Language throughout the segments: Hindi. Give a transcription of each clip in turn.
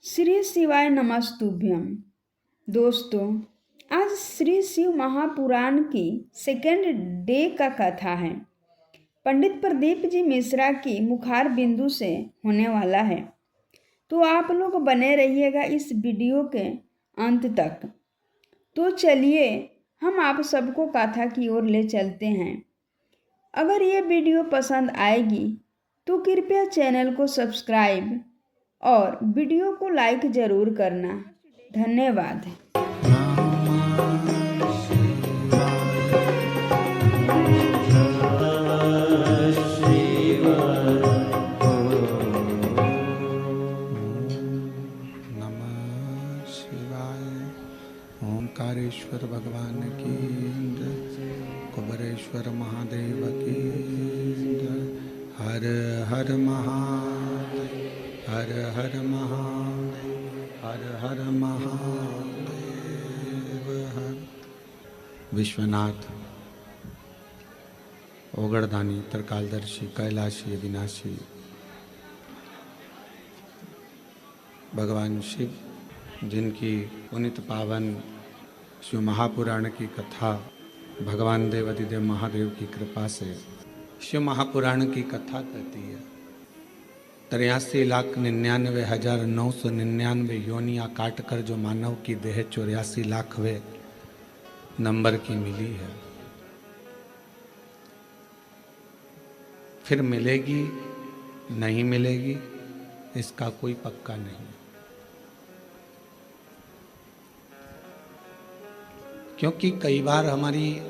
श्री शिवाय नमस्तुभ्यम। दोस्तों, आज श्री शिव महापुराण की सेकेंड डे का कथा है। पंडित प्रदीप जी मिश्रा की मुखार बिंदु से होने वाला है, तो आप लोग बने रहिएगा इस वीडियो के अंत तक। तो चलिए हम आप सबको कथा की ओर ले चलते हैं। अगर ये वीडियो पसंद आएगी तो कृपया चैनल को सब्सक्राइब और वीडियो को लाइक जरूर करना। धन्यवाद। ओंकारेश्वर भगवान की कुबरेश्वर महादेव की हर हर महादेव, हर हर महादेव, हर हर महादेव। हर विश्वनाथ, ओगड़दानी, त्रिकालदर्शी, कैलाशी, अविनाशी भगवान शिव, जिनकी पुनित पावन शिव महापुराण की कथा भगवान देवाधिदेव महादेव की कृपा से शिव महापुराण की कथा कहती है। 83,99,999 योनियाँ काट कर जो मानव की देह 84 लाखवें नंबर की मिली है, फिर मिलेगी नहीं मिलेगी इसका कोई पक्का नहीं। क्योंकि कई बार हमारी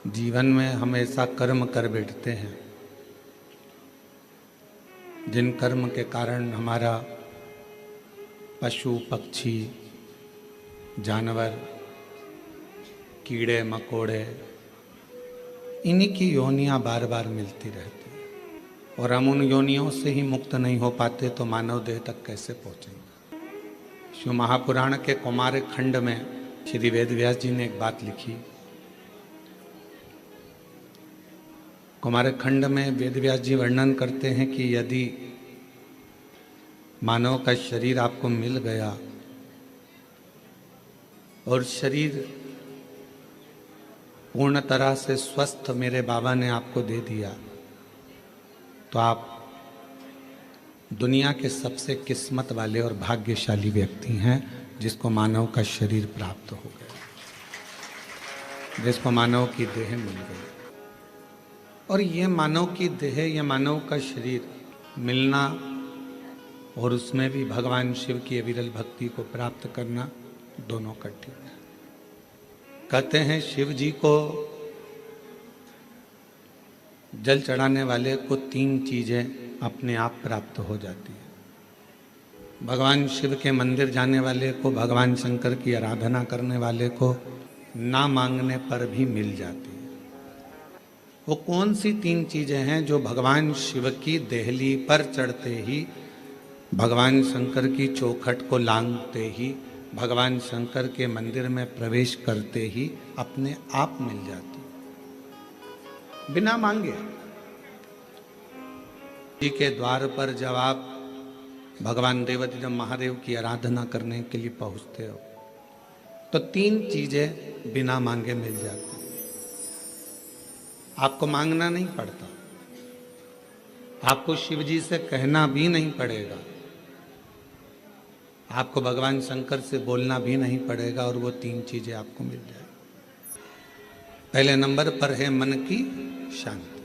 जीवन में हम ऐसा कर्म कर बैठते हैं जिन कर्म के कारण हमारा पशु पक्षी जानवर कीड़े मकोड़े इन्हीं की योनियां बार बार मिलती रहती हैं और हम उन योनियों से ही मुक्त नहीं हो पाते तो मानव देह तक कैसे पहुंचेंगे। शिव महापुराण के कुमार खंड में श्री वेदव्यास जी ने एक बात लिखी। कुमार खंड में वेदव्यास जी वर्णन करते हैं कि यदि मानव का शरीर आपको मिल गया और शरीर पूर्ण तरह से स्वस्थ मेरे बाबा ने आपको दे दिया तो आप दुनिया के सबसे किस्मत वाले और भाग्यशाली व्यक्ति हैं जिसको मानव का शरीर प्राप्त हो गया, जिसको मानव की देह मिल गई। और ये मानव की देह, ये मानव का शरीर मिलना और उसमें भी भगवान शिव की अविरल भक्ति को प्राप्त करना दोनों कठिन है। कहते हैं शिव जी को जल चढ़ाने वाले को 3 चीजें अपने आप प्राप्त हो जाती है। भगवान शिव के मंदिर जाने वाले को, भगवान शंकर की आराधना करने वाले को ना मांगने पर भी मिल जाती है। वो कौन सी 3 चीजें हैं जो भगवान शिव की देहली पर चढ़ते ही, भगवान शंकर की चौखट को लांघते ही, भगवान शंकर के मंदिर में प्रवेश करते ही अपने आप मिल जाती, बिना मांगे। जी के द्वार पर जब आप भगवान देवाधिदेव महादेव की आराधना करने के लिए पहुंचते हो तो 3 चीजें बिना मांगे मिल जाती। आपको मांगना नहीं पड़ता, आपको शिव जी से कहना भी नहीं पड़ेगा, आपको भगवान शंकर से बोलना भी नहीं पड़ेगा और वो 3 चीजें आपको मिल जाएगी। पहले नंबर पर है मन की शांति।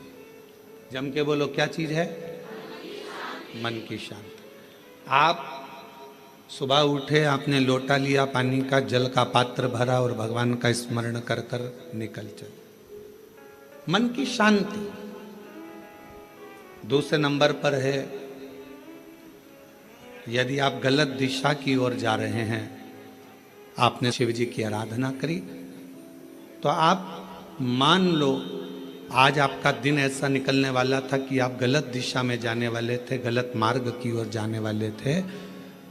जम के बोलो, क्या चीज है? मन की शांति। आप सुबह उठे, आपने लोटा लिया पानी का, जल का पात्र भरा और भगवान का स्मरण कर कर निकल चले, मन की शांति। दूसरे नंबर पर है यदि आप गलत दिशा की ओर जा रहे हैं, आपने शिव जी की आराधना करी तो आप मान लो आज आपका दिन ऐसा निकलने वाला था कि आप गलत दिशा में जाने वाले थे, गलत मार्ग की ओर जाने वाले थे,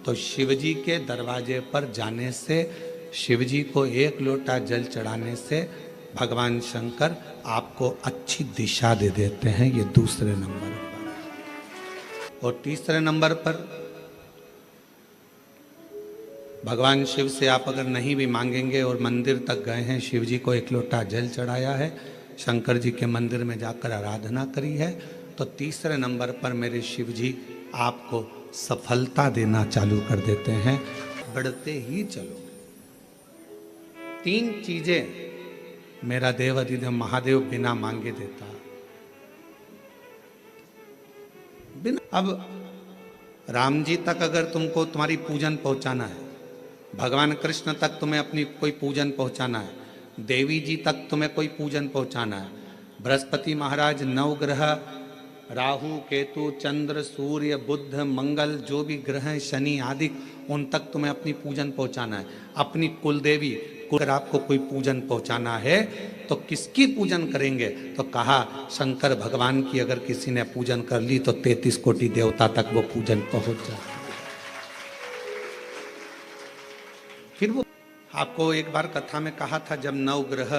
तो शिव जी के दरवाजे पर जाने से, शिव जी को 1 लोटा जल चढ़ाने से भगवान शंकर आपको अच्छी दिशा दे देते हैं। ये दूसरे नंबर पर। और तीसरे नंबर पर भगवान शिव से आप अगर नहीं भी मांगेंगे और मंदिर तक गए हैं, शिव जी को एक लोटा जल चढ़ाया है, शंकर जी के मंदिर में जाकर आराधना करी है, तो तीसरे नंबर पर मेरे शिव जी आपको सफलता देना चालू कर देते हैं। बढ़ते ही चलो। 3 चीजें मेरा देव अधिदेव महादेव बिना मांगे देता। बिना अब राम जी तक अगर तुमको तुम्हारी पूजन पहुंचाना है, भगवान कृष्ण तक तुम्हें अपनी कोई पूजन पहुंचाना है, देवी जी तक तुम्हें कोई पूजन पहुंचाना है, बृहस्पति महाराज, नवग्रह, राहु, केतु, चंद्र, सूर्य, बुध, मंगल, जो भी ग्रह हैं, शनि आदि, उन तक तुम्हें अपनी पूजन पहुंचाना है। अपनी कुल देवी, अगर आपको कोई पूजन पहुंचाना है तो किसकी पूजन करेंगे? तो कहा शंकर भगवान की अगर किसी ने पूजन कर ली तो 33 कोटि देवता तक वो पूजन पहुंच जाए। फिर वो आपको एक बार कथा में कहा था, जब नवग्रह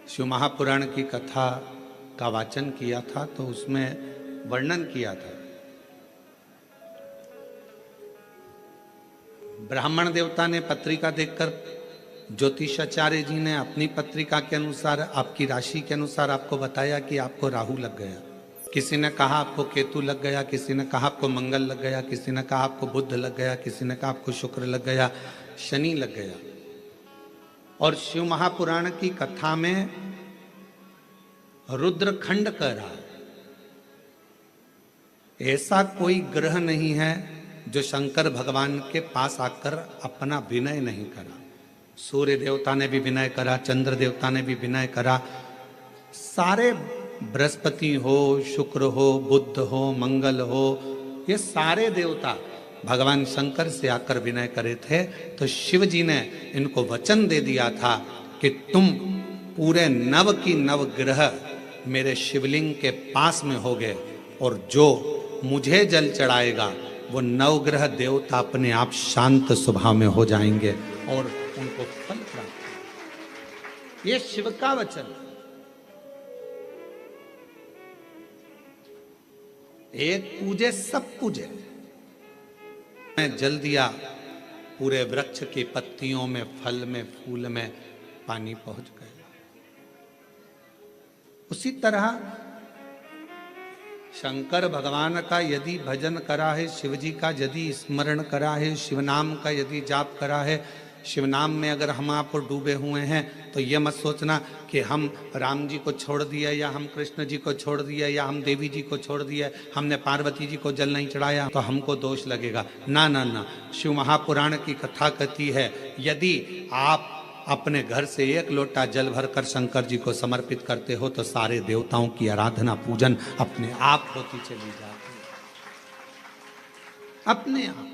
शिव महापुराण की कथा का वाचन किया था तो उसमें वर्णन किया था, ब्राह्मण देवता ने पत्रिका देखकर ज्योतिषाचार्य जी ने अपनी पत्रिका के अनुसार, आपकी राशि के अनुसार आपको बताया कि आपको राहु लग गया, किसी ने कहा आपको केतु लग गया, किसी ने कहा आपको मंगल लग गया, किसी ने कहा आपको बुध लग गया, किसी ने कहा आपको शुक्र लग गया, शनि लग गया। और शिव महापुराण की कथा में रुद्रखंड कह रहा है, ऐसा कोई ग्रह नहीं है जो शंकर भगवान के पास आकर अपना विनय नहीं करा। सूर्य देवता ने भी विनय करा, चंद्र देवता ने भी विनय करा, सारे बृहस्पति हो, शुक्र हो, बुध हो, मंगल हो, ये सारे देवता भगवान शंकर से आकर विनय करे थे। तो शिव जी ने इनको वचन दे दिया था कि तुम पूरे नव की नव ग्रह मेरे शिवलिंग के पास में होगे और जो मुझे जल चढ़ाएगा वो नवग्रह देवता अपने आप शांत स्वभाव में हो जाएंगे और उनको फल प्राप्त। ये शिव का वचन। एक पूजे सब पूजे। मैं जल दिया, पूरे वृक्ष की पत्तियों में, फल में, फूल में पानी पहुंच गया। उसी तरह शंकर भगवान का यदि भजन करा है, शिव जी का यदि स्मरण करा है, शिव नाम का यदि जाप करा है, शिव नाम में अगर हम आप डूबे हुए हैं तो ये मत सोचना कि हम राम जी को छोड़ दिया या हम कृष्ण जी को छोड़ दिया या हम देवी जी को छोड़ दिया, हमने पार्वती जी को जल नहीं चढ़ाया तो हमको दोष लगेगा। ना ना ना, शिव महापुराण की कथा कहती है यदि आप अपने घर से एक लोटा जल भरकर शंकर जी को समर्पित करते हो तो सारे देवताओं की आराधना पूजन अपने आप होती चली जाती है, अपने आप।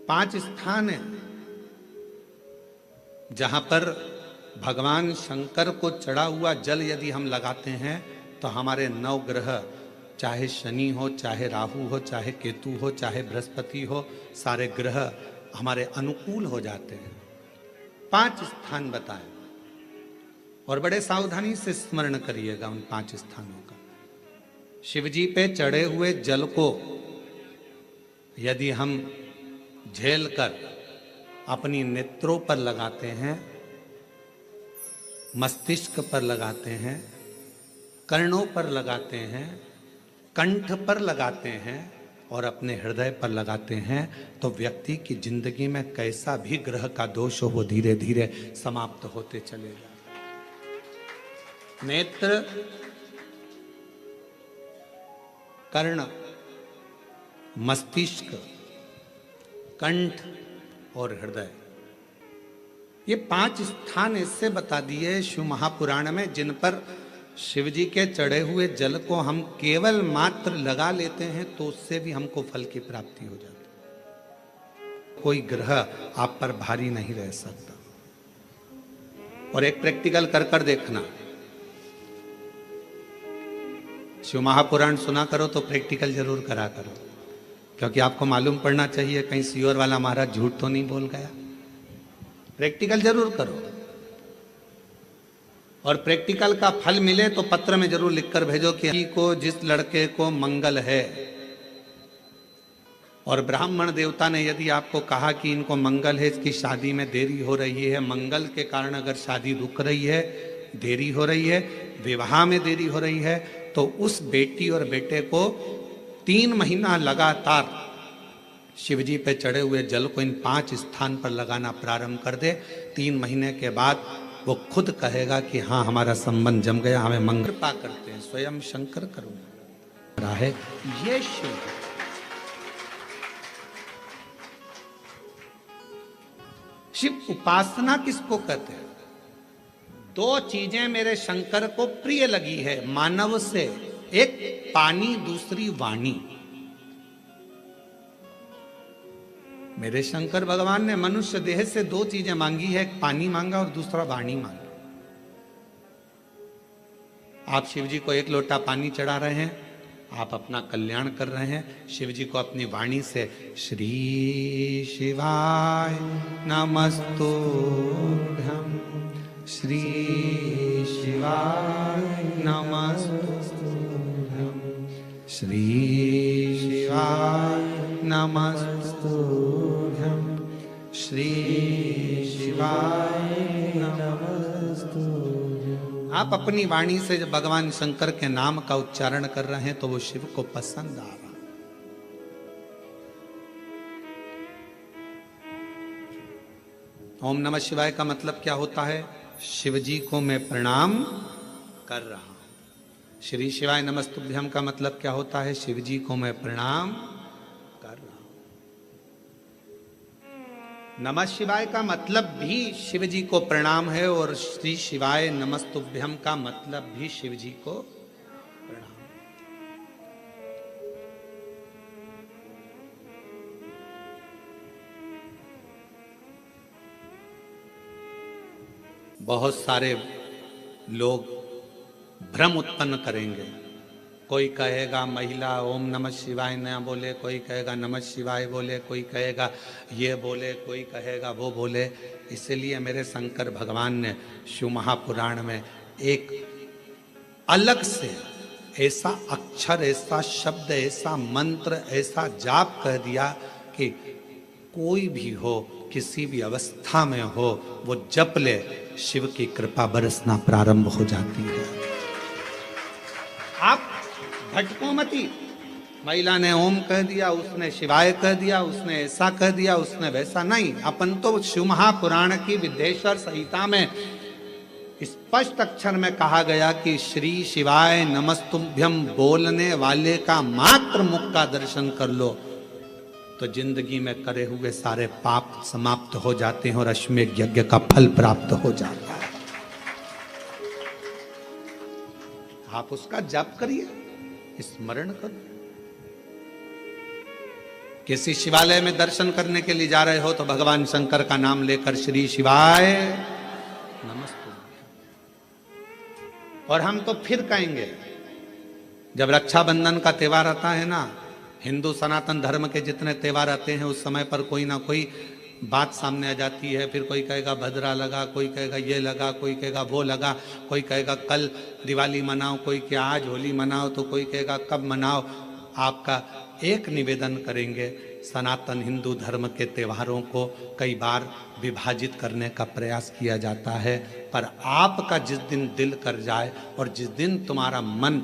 5 स्थान है जहां पर भगवान शंकर को चढ़ा हुआ जल यदि हम लगाते हैं तो हमारे 9 ग्रह, चाहे शनि हो, चाहे राहु हो, चाहे केतु हो, चाहे बृहस्पति हो, सारे ग्रह हमारे अनुकूल हो जाते हैं। 5 स्थान बताए और बड़े सावधानी से स्मरण करिएगा उन 5 स्थानों का। शिव जी पे चढ़े हुए जल को यदि हम झेल कर अपनी नेत्रों पर लगाते हैं, मस्तिष्क पर लगाते हैं, कर्णों पर लगाते हैं, कंठ पर लगाते हैं और अपने हृदय पर लगाते हैं तो व्यक्ति की जिंदगी में कैसा भी ग्रह का दोष हो वो धीरे धीरे समाप्त होते चले जाते। नेत्र, कर्ण, मस्तिष्क, कंठ और हृदय, ये 5 स्थान इससे बता दिए शिव महापुराण में जिन पर शिव जी के चढ़े हुए जल को हम केवल मात्र लगा लेते हैं तो उससे भी हमको फल की प्राप्ति हो जाती है। कोई ग्रह आप पर भारी नहीं रह सकता। और एक प्रैक्टिकल कर कर देखना, शिव महापुराण सुना करो तो प्रैक्टिकल जरूर करा करो, क्योंकि आपको मालूम पड़ना चाहिए कहीं सीओर वाला महाराज झूठ तो नहीं बोल गया। प्रैक्टिकल जरूर करो। और प्रैक्टिकल का फल मिले तो पत्र में जरूर लिखकर भेजो कि को जिस लड़के को मंगल है, और ब्राह्मण देवता ने यदि आपको कहा कि इनको मंगल है, इसकी शादी में देरी हो रही है, मंगल के कारण अगर शादी रुक रही है, देरी हो रही है, विवाह में देरी हो रही है, तो उस बेटी और बेटे को 3 महीना लगातार शिवजी पे चढ़े हुए जल को इन 5 स्थान पर लगाना प्रारंभ कर दे। 3 महीने के बाद वो खुद कहेगा कि हाँ, हमारा संबंध जम गया, हमें मंगल कृपा करते हैं, स्वयं शंकर करुणा है। ये शिव शिव उपासना किसको कहते हैं? 2 चीजें मेरे शंकर को प्रिय लगी है मानव से, एक पानी, दूसरी वाणी। मेरे शंकर भगवान ने मनुष्य देह से 2 चीजें मांगी है, एक पानी मांगा और दूसरा वाणी मांगी। आप शिव जी को 1 लोटा पानी चढ़ा रहे हैं, आप अपना कल्याण कर रहे हैं। शिव जी को अपनी वाणी से श्री शिवाय नमस्तुभ्यं, श्री शिवाय नमस्तुभ्यं, श्री शिवाय नमस्तुभ्यं, श्री शिवाय नमस्तुभ्यं। आप अपनी वाणी से जब भगवान शंकर के नाम का उच्चारण कर रहे हैं तो वो शिव को पसंद आ रहा। ओम नमः शिवाय का मतलब क्या होता है? शिव जी को मैं प्रणाम कर रहा हूं। श्री शिवाय नमस्तुभ्यं का मतलब क्या होता है? शिव जी को मैं प्रणाम कर रहा हूं। नमः शिवाय का मतलब भी शिव जी को प्रणाम है और श्री शिवाय नमस्तुभ्यं का मतलब भी शिव जी को प्रणाम। बहुत सारे लोग भ्रम उत्पन्न करेंगे। कोई कहेगा महिला ओम नमः शिवाय न बोले, कोई कहेगा नमः शिवाय बोले, कोई कहेगा ये बोले, कोई कहेगा वो बोले। इसलिए मेरे शंकर भगवान ने शिव महापुराण में एक अलग से ऐसा अक्षर, ऐसा शब्द, ऐसा मंत्र, ऐसा जाप कह दिया कि कोई भी हो, किसी भी अवस्था में हो, वो जप ले, शिव की कृपा बरसना प्रारंभ हो जाती है। आप भटको मती। महिला ने ओम कह दिया, उसने शिवाय कह दिया, उसने ऐसा कह दिया, उसने वैसा नहीं। अपन तो शिव महापुराण की विद्येश्वर संहिता में स्पष्ट अक्षर में कहा गया कि श्री शिवाय नमस्तुभ्यं बोलने वाले का मात्र मुख का दर्शन कर लो तो जिंदगी में करे हुए सारे पाप समाप्त हो जाते हैं और अश्वमेध यज्ञ का फल प्राप्त हो जाता है। आप उसका जाप करिए, स्मरण करो। किसी शिवालय में दर्शन करने के लिए जा रहे हो तो भगवान शंकर का नाम लेकर श्री शिवाय नमस्तुभ्यं। और हम तो फिर कहेंगे, जब रक्षाबंधन का त्योहार आता है ना, हिंदू सनातन धर्म के जितने त्योहार आते हैं उस समय पर कोई ना कोई बात सामने आ जाती है। फिर कोई कहेगा भद्रा लगा, कोई कहेगा ये लगा, कोई कहेगा वो लगा, कोई कहेगा कल दिवाली मनाओ, कोई कि आज होली मनाओ, तो कोई कहेगा कब मनाओ। आपका एक निवेदन करेंगे, सनातन हिंदू धर्म के त्योहारों को कई बार विभाजित करने का प्रयास किया जाता है, पर आपका जिस दिन दिल कर जाए और जिस दिन तुम्हारा मन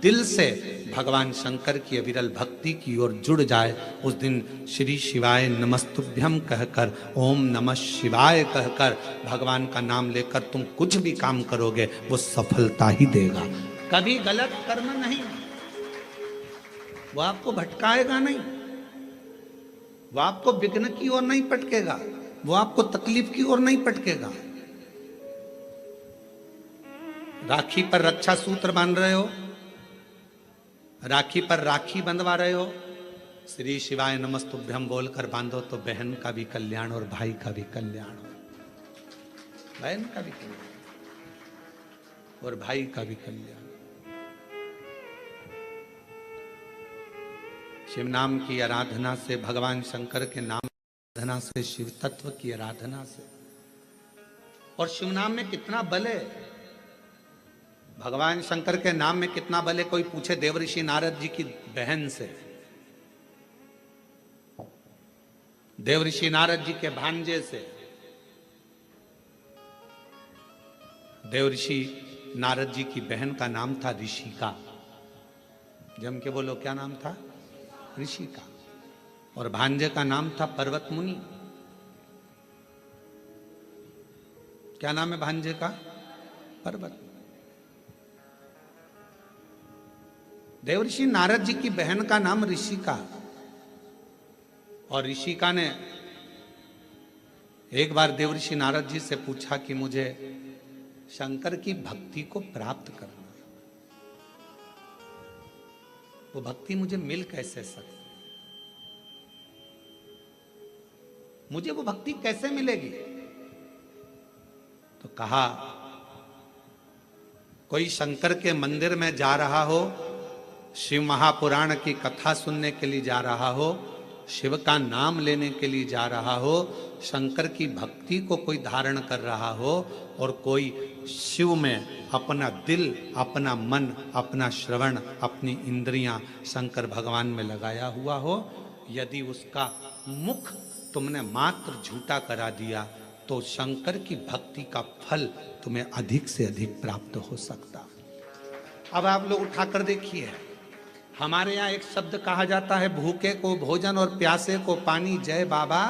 दिल से भगवान शंकर की अविरल भक्ति की ओर जुड़ जाए, उस दिन श्री शिवाय नमस्तुभ्यं कहकर, ओम नमः शिवाय कहकर, भगवान का नाम लेकर तुम कुछ भी काम करोगे वो सफलता ही देगा। कभी गलत कर्म नहीं, वो आपको भटकाएगा नहीं, वो आपको विघ्न की ओर नहीं पटकेगा, वो आपको तकलीफ की ओर नहीं पटकेगा। राखी पर रक्षा सूत्र बांध रहे हो, राखी पर राखी बंधवा रहे हो, श्री शिवाय नमस्तुभ्यं बोलकर बांधो तो बहन का भी कल्याण और भाई का भी कल्याण हो, बहन का भी कल्याण और भाई का भी कल्याण। शिव नाम की आराधना से, भगवान शंकर के नाम आराधना से, शिव तत्व की आराधना से, और शिव नाम में कितना बल है। भगवान शंकर के नाम में कितना भले कोई पूछे देवऋषि नारद जी की बहन से, देवऋषि नारद जी के भांजे से। देवऋषि नारद जी की बहन का नाम था ऋषिका। जम के बोलो क्या नाम था? ऋषिका। और भांजे का नाम था पर्वत मुनि। क्या नाम है भांजे का? पर्वत। देवऋषि नारद जी की बहन का नाम ऋषिका। और ऋषिका ने एक बार देवऋषि नारद जी से पूछा कि मुझे शंकर की भक्ति को प्राप्त करना, वो भक्ति मुझे मिल कैसे सकती, मुझे वो भक्ति कैसे मिलेगी? तो कहा, कोई शंकर के मंदिर में जा रहा हो, शिव महापुराण की कथा सुनने के लिए जा रहा हो, शिव का नाम लेने के लिए जा रहा हो, शंकर की भक्ति को कोई धारण कर रहा हो, और कोई शिव में अपना दिल, अपना मन, अपना श्रवण, अपनी इंद्रियां शंकर भगवान में लगाया हुआ हो, यदि उसका मुख तुमने मात्र झूठा करा दिया तो शंकर की भक्ति का फल तुम्हें अधिक से अधिक प्राप्त हो सकता। अब आप लोग उठाकर देखिए, हमारे यहाँ एक शब्द कहा जाता है, भूखे को भोजन और प्यासे को पानी। जय बाबा,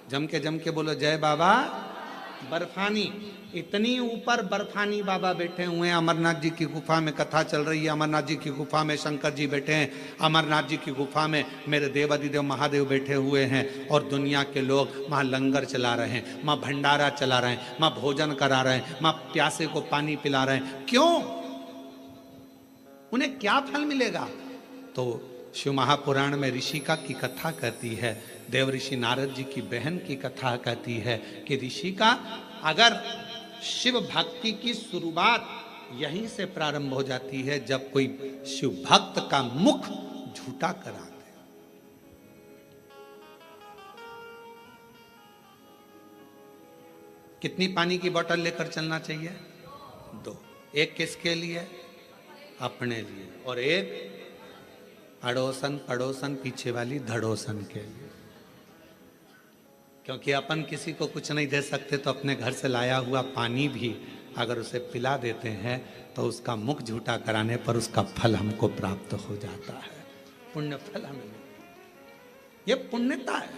जम के बोलो जय बाबा बर्फानी। इतनी ऊपर बर्फानी बाबा बैठे हुए हैं। अमरनाथ जी की गुफा में कथा चल रही है, अमरनाथ जी की गुफा में शंकर जी बैठे हैं, अमरनाथ जी की गुफा में मेरे देवादिदेव महादेव बैठे हुए हैं, और दुनिया के लोग वहाँ लंगर चला रहे हैं, वहाँ भंडारा चला रहे हैं, वहाँ भोजन करा रहे हैं, वहाँ प्यासे को पानी पिला रहे हैं। क्यों? उन्हें क्या फल मिलेगा? तो शिव महापुराण में ऋषिका की कथा कहती है, देवऋषि नारद जी की बहन की कथा कहती है कि ऋषिका, अगर शिव भक्ति की शुरुआत यहीं से प्रारंभ हो जाती है जब कोई शिव भक्त का मुख झूठा करा दे। कितनी पानी की बोतल लेकर चलना चाहिए? 2। एक किसके लिए? अपने लिए, और एक अड़ोसन पड़ोसन पीछे वाली धड़ोसन के लिए। क्योंकि अपन किसी को कुछ नहीं दे सकते, तो अपने घर से लाया हुआ पानी भी अगर उसे पिला देते हैं तो उसका मुख झूठा कराने पर उसका फल हमको प्राप्त हो जाता है, पुण्य फल हमें मिलता है। ये पुण्यता है।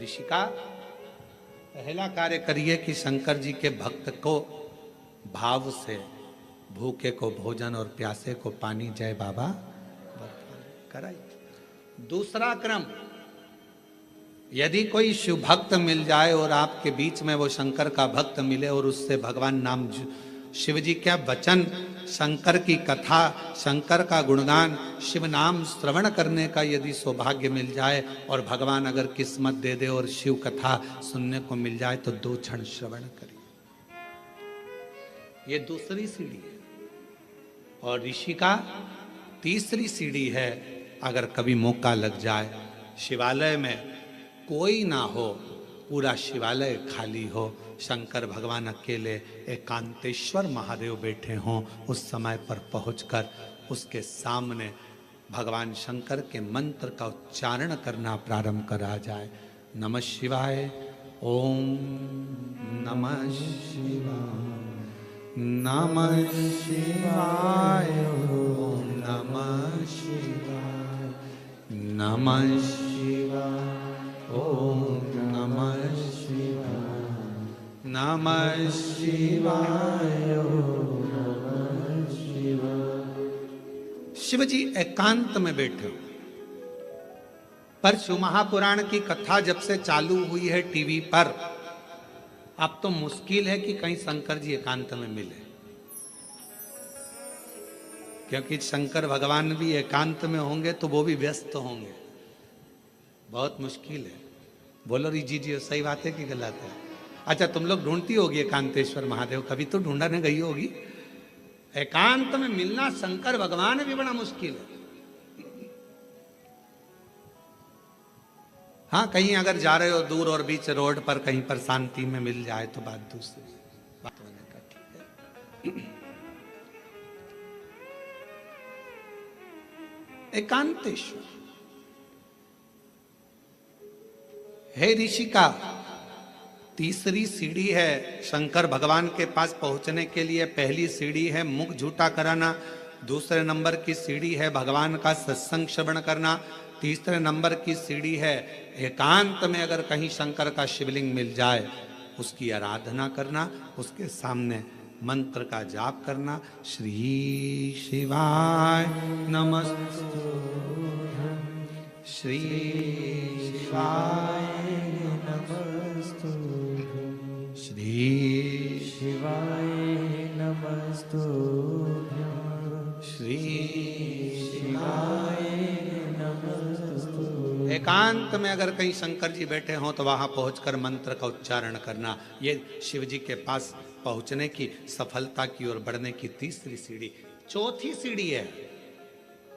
ऋषिका, पहला कार्य करिए कि शंकर जी के भक्त को भाव से, भूखे को भोजन और प्यासे को पानी, जय बाबा कराइए। दूसरा क्रम, यदि कोई शिव भक्त मिल जाए और आपके बीच में वो शंकर का भक्त मिले और उससे भगवान नाम, शिव जी क्या वचन, शंकर की कथा, शंकर का गुणगान, शिव नाम श्रवण करने का यदि सौभाग्य मिल जाए और भगवान अगर किस्मत दे दे और शिव कथा सुनने को मिल जाए तो 2 क्षण श्रवण करिए। ये दूसरी सीढ़ी है। और ऋषि का तीसरी सीढ़ी है, अगर कभी मौका लग जाए, शिवालय में कोई ना हो, पूरा शिवालय खाली हो, शंकर भगवान अकेले एकांतेश्वर महादेव बैठे हों, उस समय पर पहुंचकर उसके सामने भगवान शंकर के मंत्र का उच्चारण करना प्रारंभ करा जाए। नमः शिवाय, ओम नमः शिवाय, नमः शिवाय, ओम नमः शिवाय, नमः शिवाय, ओम नमः शिवाय, नमः शिवाय, ओम नमः शिवाय। शिव जी एकांत में बैठे हो, पर शिव महापुराण की कथा जब से चालू हुई है टीवी पर, अब तो मुश्किल है कि कहीं शंकर जी एकांत में मिले, क्योंकि शंकर भगवान भी एकांत में होंगे तो वो भी व्यस्त होंगे, बहुत मुश्किल है। बोलो जी सही बात है कि गलत है? अच्छा, तुम लोग ढूंढती होगी एकांतेश्वर महादेव, कभी तो ढूंढने गई होगी। एकांत में मिलना शंकर भगवान भी बड़ा मुश्किल है। हाँ, कहीं अगर जा रहे हो दूर और बीच रोड पर कहीं पर शांति में मिल जाए तो बात दूसरी, बात होने का ठीक है। एकांतेश्वर। हे ऋषिका, तीसरी सीढ़ी है शंकर भगवान के पास पहुंचने के लिए। पहली सीढ़ी है मुख झूठा कराना, दूसरे नंबर की सीढ़ी है भगवान का सत्संग श्रवण करना, तीसरे नंबर की सीढ़ी है एकांत में अगर कहीं शंकर का शिवलिंग मिल जाए उसकी आराधना करना, उसके सामने मंत्र का जाप करना। श्री शिवाय नमस्तु, श्री शिवाय नमस्तु, श्री शिवाय नमस्तु, श्री शिवाय नमस्तु। एकांत में अगर कहीं शंकर जी बैठे हों तो वहां पहुंचकर मंत्र का उच्चारण करना। ये शिव जी के पास पहुंचने की, सफलता की ओर बढ़ने की तीसरी सीढ़ी। चौथी सीढ़ी है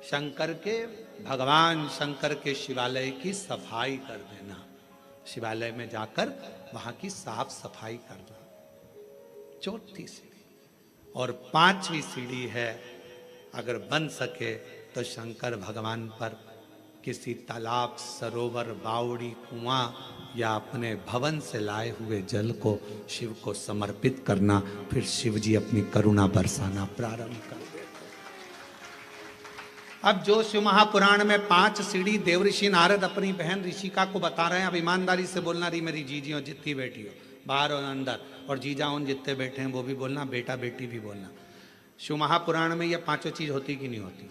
शंकर के, भगवान शंकर के शिवालय की सफाई कर देना। शिवालय में जाकर वहां की साफ सफाई करना, चौथी सीढ़ी। और पांचवी सीढ़ी है अगर बन सके तो शंकर भगवान पर किसी तालाब, सरोवर, बावड़ी, कुआं या अपने भवन से लाए हुए जल को शिव को समर्पित करना। फिर शिव जी अपनी करुणा बरसाना प्रारंभ कर देते। अब जो शिव महापुराण में 5 सीढ़ी देवऋषि नारद अपनी बहन ऋषिका को बता रहे हैं, अब ईमानदारी से बोलना रही मेरी जीजियों जितनी बेटी हो, बाहर और अंदर, और जीजा उन जितने बैठे हैं वो भी बोलना, बेटा बेटी भी बोलना। शिव महापुराण में ये 5 चीज होती कि नहीं होती?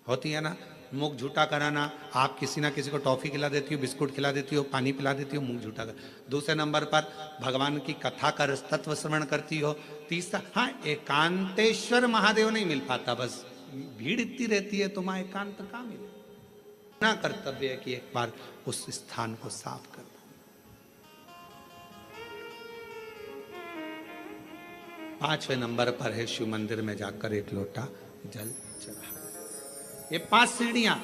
होती है ना। मुख झूठा कराना, आप किसी ना किसी को टॉफी खिला देती हो, बिस्कुट खिला देती हो, पानी पिला देती हो, मुख झूठा कर। दूसरे नंबर पर भगवान की कथा का रसतत्व श्रवण करती हो। तीसरा, हाँ, एकांतेश्वर महादेव नहीं मिल पाता, बस भीड़ इतनी रहती है तो वहां एकांत कहाँ मिले। ना कर्तव्य है कि एक बार उस स्थान को साफ कर दो। 5वें नंबर पर है शिव मंदिर में जाकर एक लोटा जल चढ़ा। ये 5 सीढ़ियां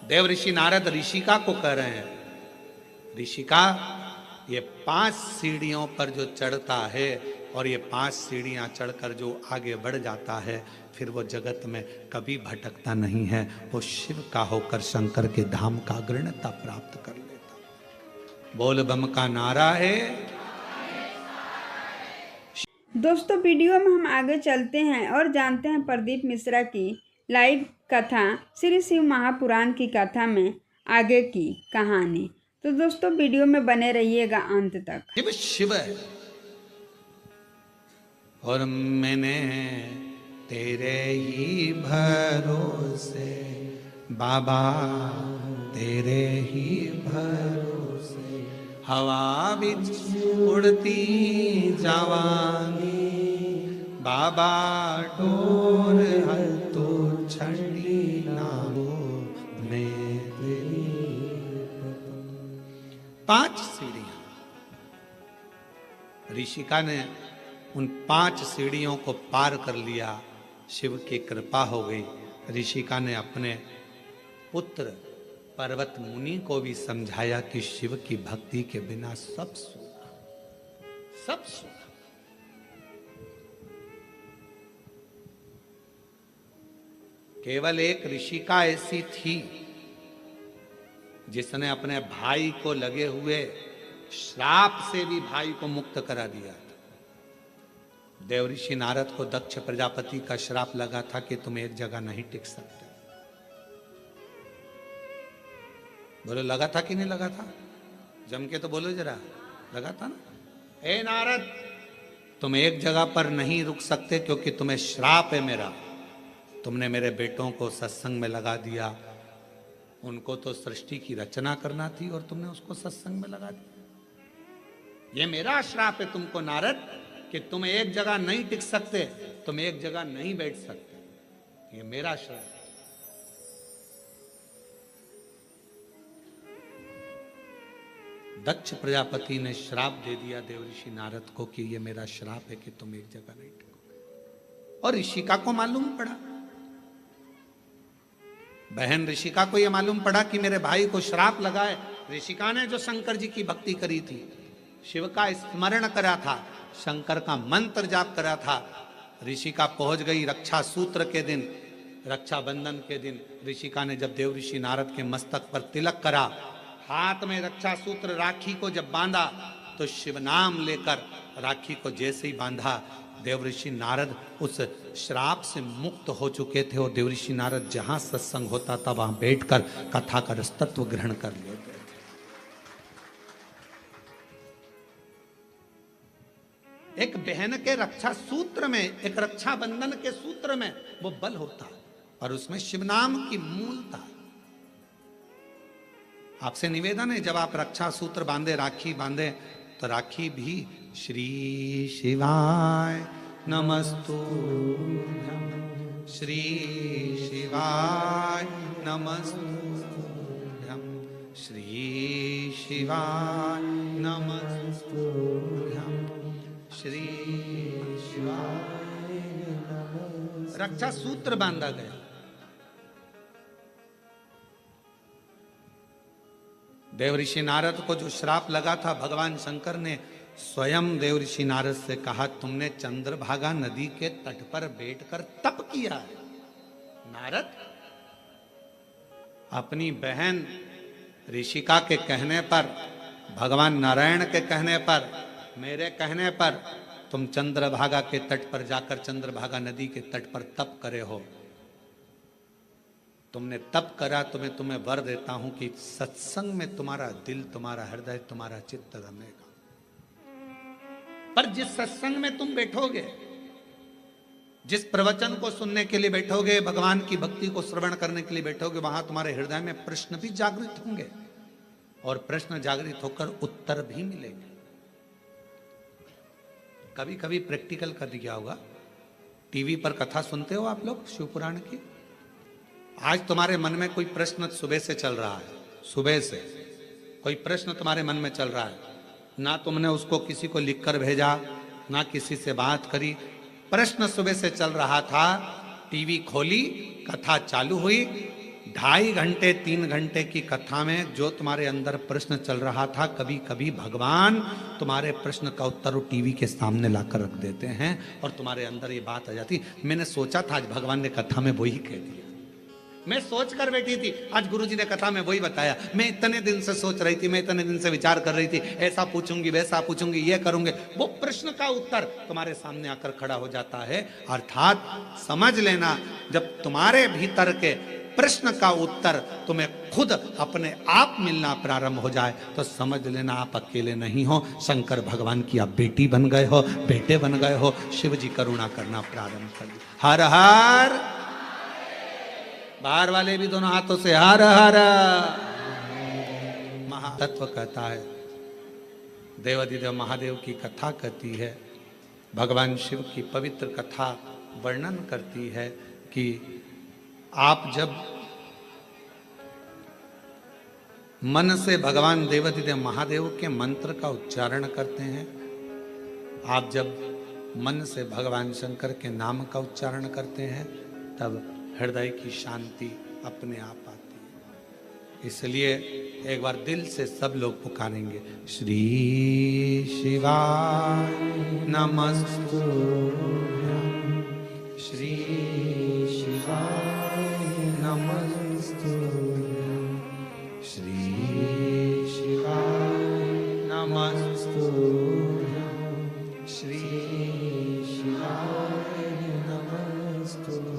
देव ऋषि नारद ऋषिका को कह रहे हैं। ऋषिका, ये 5 सीढ़ियों पर जो चढ़ता है और ये 5 सीढ़ियां चढ़कर जो आगे बढ़ जाता है, फिर वो जगत में कभी भटकता नहीं है। वो शिव का होकर शंकर के धाम का अग्रणता प्राप्त कर लेता। बोल बम का नारा है। दोस्तों, वीडियो में हम आगे चलते हैं और जानते हैं प्रदीप मिश्रा की लाइव कथा, श्री शिव महापुराण की कथा में आगे की कहानी। तो दोस्तों, वीडियो में बने रहिएगा अंत तक। शिव शिव है और मैंने तेरे ही भरोसे बाबा, तेरे ही भरोसे हवा बिच उड़ती जावांगी बाबा, डोर हतो छड़ी ना हो मैं तेरी। 5 सीढ़ियां ऋषिका ने उन 5 सीढ़ियों को पार कर लिया। शिव की कृपा हो गई। ऋषिका ने अपने पुत्र पर्वत मुनि को भी समझाया कि शिव की भक्ति के बिना सब सूखा, सब सूखा। केवल एक ऋषिका ऐसी थी जिसने अपने भाई को लगे हुए श्राप से भी भाई को मुक्त करा दिया था। देवऋषि नारद को दक्ष प्रजापति का श्राप लगा था कि तुम एक जगह नहीं टिक सकते। बोलो, लगा था कि नहीं लगा था? जम के तो बोलो जरा, लगा था ना। ए नारद, तुम एक जगह पर नहीं रुक सकते क्योंकि तुम्हें श्राप है मेरा। तुमने मेरे बेटों को सत्संग में लगा दिया। उनको तो सृष्टि की रचना करना थी और तुमने उसको सत्संग में लगा दिया। ये मेरा श्राप है तुमको नारद कि तुम एक जगह नहीं टिक सकते, तुम एक जगह नहीं बैठ सकते। ये मेरा श्राप है। दक्ष प्रजापति ने श्राप दे दिया देवऋषि नारद को कि ये मेरा श्राप है कि तुम एक जगह नहीं टिकोगे। और ऋषिका को मालूम पड़ा, बहन ऋषिका को यह मालूम पड़ा कि मेरे भाई को श्राप लगा है। ऋषिका ने जो शंकर जी की भक्ति करी थी, शिव का स्मरण करा था, शंकर का मंत्र जाप करा था। ऋषिका पहुंच गई रक्षा सूत्र के दिन। रक्षाबंधन के दिन ऋषिका ने जब देव ऋषि नारद के मस्तक पर तिलक करा, हाथ में रक्षा सूत्र राखी को जब बांधा, तो शिव नाम लेकर राखी को जैसे ही बांधा, देव ऋषि नारद उस श्राप से मुक्त हो चुके थे। और देव ऋषि नारद जहां सत्संग होता था वहां बैठकर कथा का रसतत्व ग्रहण कर लेते थे। एक बहन के रक्षा सूत्र में, एक रक्षाबंधन के सूत्र में वो बल होता है, और उसमें शिव नाम की मूलता। आपसे निवेदन है, जब आप रक्षा सूत्र बांधे, राखी बांधे, तो राखी भी श्री शिवाय नमस्तुभ्यं, श्री शिवाय नमस्तुभ्यं, श्री शिवाय नमस्तुभ्यं, श्री शिवाय नमस्तुभ्यं। रक्षा सूत्र बांधा गया। देव ऋषि नारद को जो श्राप लगा था, भगवान शंकर ने स्वयं देव ऋषि नारद से कहा, तुमने चंद्रभागा नदी के तट पर बैठकर तप किया है। नारद, अपनी बहन ऋषिका के कहने पर, भगवान नारायण के कहने पर, मेरे कहने पर तुम चंद्रभागा के तट पर जाकर चंद्रभागा नदी के तट पर तप करे हो। तुमने तप करा, तो मैं तुम्हें वर देता हूं कि सत्संग में तुम्हारा दिल, तुम्हारा हृदय, तुम्हारा चित्त रमेगा। पर जिस सत्संग में तुम बैठोगे, जिस प्रवचन को सुनने के लिए बैठोगे, भगवान की भक्ति को श्रवण करने के लिए बैठोगे, वहां तुम्हारे हृदय में प्रश्न भी जागृत होंगे, और प्रश्न जागृत होकर उत्तर भी मिलेंगे। कभी कभी प्रैक्टिकल कर दिया होगा, टीवी पर कथा सुनते हो आप लोग शिव पुराण की। आज तुम्हारे मन में कोई प्रश्न सुबह से चल रहा है, सुबह से कोई प्रश्न तुम्हारे मन में चल रहा है, ना तुमने उसको किसी को लिखकर भेजा, ना किसी से बात करी, प्रश्न सुबह से चल रहा था, टीवी खोली, कथा चालू हुई, 2.5 घंटे 3 घंटे की कथा में जो तुम्हारे अंदर प्रश्न चल रहा था, कभी कभी भगवान तुम्हारे प्रश्न का उत्तर वो टीवी के सामने लाकर रख देते हैं, और तुम्हारे अंदर ये बात आ जाती, मैंने सोचा था आज भगवान ने कथा में वही कह दिया, मैं सोच कर बैठी थी, आज गुरुजी ने कथा में वही बताया, मैं इतने दिन से सोच रही थी, मैं इतने दिन से विचार कर रही थी, ऐसा पूछूंगी, वैसा पूछूंगी, ये करूंगे, वो प्रश्न का उत्तर तुम्हारे सामने आकर खड़ा हो जाता है। अर्थात समझ लेना, जब तुम्हारे भीतर के प्रश्न का उत्तर तुम्हें खुद अपने आप मिलना प्रारंभ हो जाए, तो समझ लेना आप अकेले नहीं हो, शंकर भगवान की आप बेटी बन गए हो, बेटे बन गए हो, शिव जी करुणा करना प्रारंभ कर दिया। हर हर, बाहर वाले भी दोनों हाथों से हर हर। महातत्व कहता है, देवाधिदेव महादेव की कथा कहती है, भगवान शिव की पवित्र कथा वर्णन करती है कि आप जब मन से भगवान देवाधिदेव महादेव के मंत्र का उच्चारण करते हैं, आप जब मन से भगवान शंकर के नाम का उच्चारण करते हैं, तब हृदय की शांति अपने आप आती है। इसलिए एक बार दिल से सब लोग पुकारेंगे, श्री शिवाय नमस्तुभ्यं, श्री शिवाय नमस्तुभ्यं, श्री शिवाय नमस्तुभ्यं, श्री शिवाय नमस्तुभ्यं।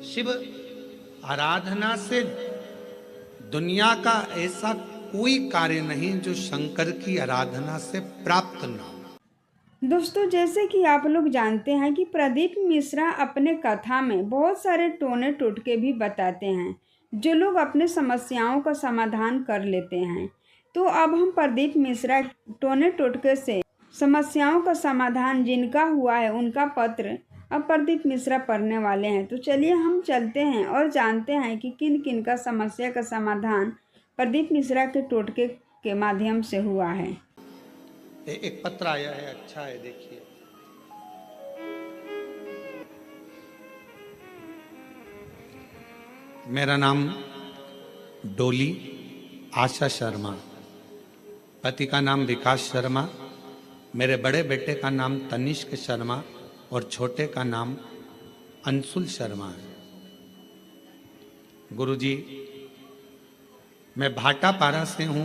शिव आराधना से दुनिया का ऐसा कोई कार्य नहीं जो शंकर की आराधना से प्राप्त ना हो। दोस्तों, जैसे कि आप लोग जानते हैं कि प्रदीप मिश्रा अपने कथा में बहुत सारे टोने टोटके भी बताते हैं, जो लोग अपने समस्याओं का समाधान कर लेते हैं। तो अब हम प्रदीप मिश्रा टोने टोटके से समस्याओं का समाधान जिनका हुआ है, उनका पत्र अब प्रदीप मिश्रा पढ़ने वाले हैं। तो चलिए हम चलते हैं और जानते हैं कि किन किन का समस्या का समाधान प्रदीप मिश्रा के टोटके के माध्यम से हुआ है। एक पत्र आया है, अच्छा है, देखिए। मेरा नाम डोली आशा शर्मा, पति का नाम विकास शर्मा, मेरे बड़े बेटे का नाम तनिष्क शर्मा और छोटे का नाम अंशुल शर्मा है। गुरुजी, मैं भाटापारा से हूँ,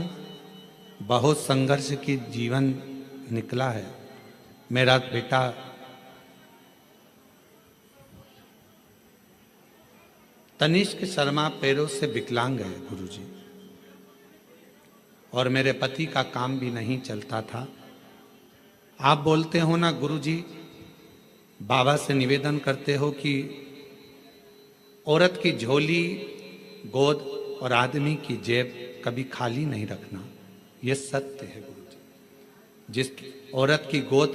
बहुत संघर्ष की जीवन निकला है। मेरा बेटा तनिष्क शर्मा पैरों से विकलांग है गुरुजी, और मेरे पति का काम भी नहीं चलता था। आप बोलते हो ना गुरुजी, बाबा से निवेदन करते हो कि औरत की झोली, गोद और आदमी की जेब कभी खाली नहीं रखना। यह सत्य है गुरुजी। जिस औरत की गोद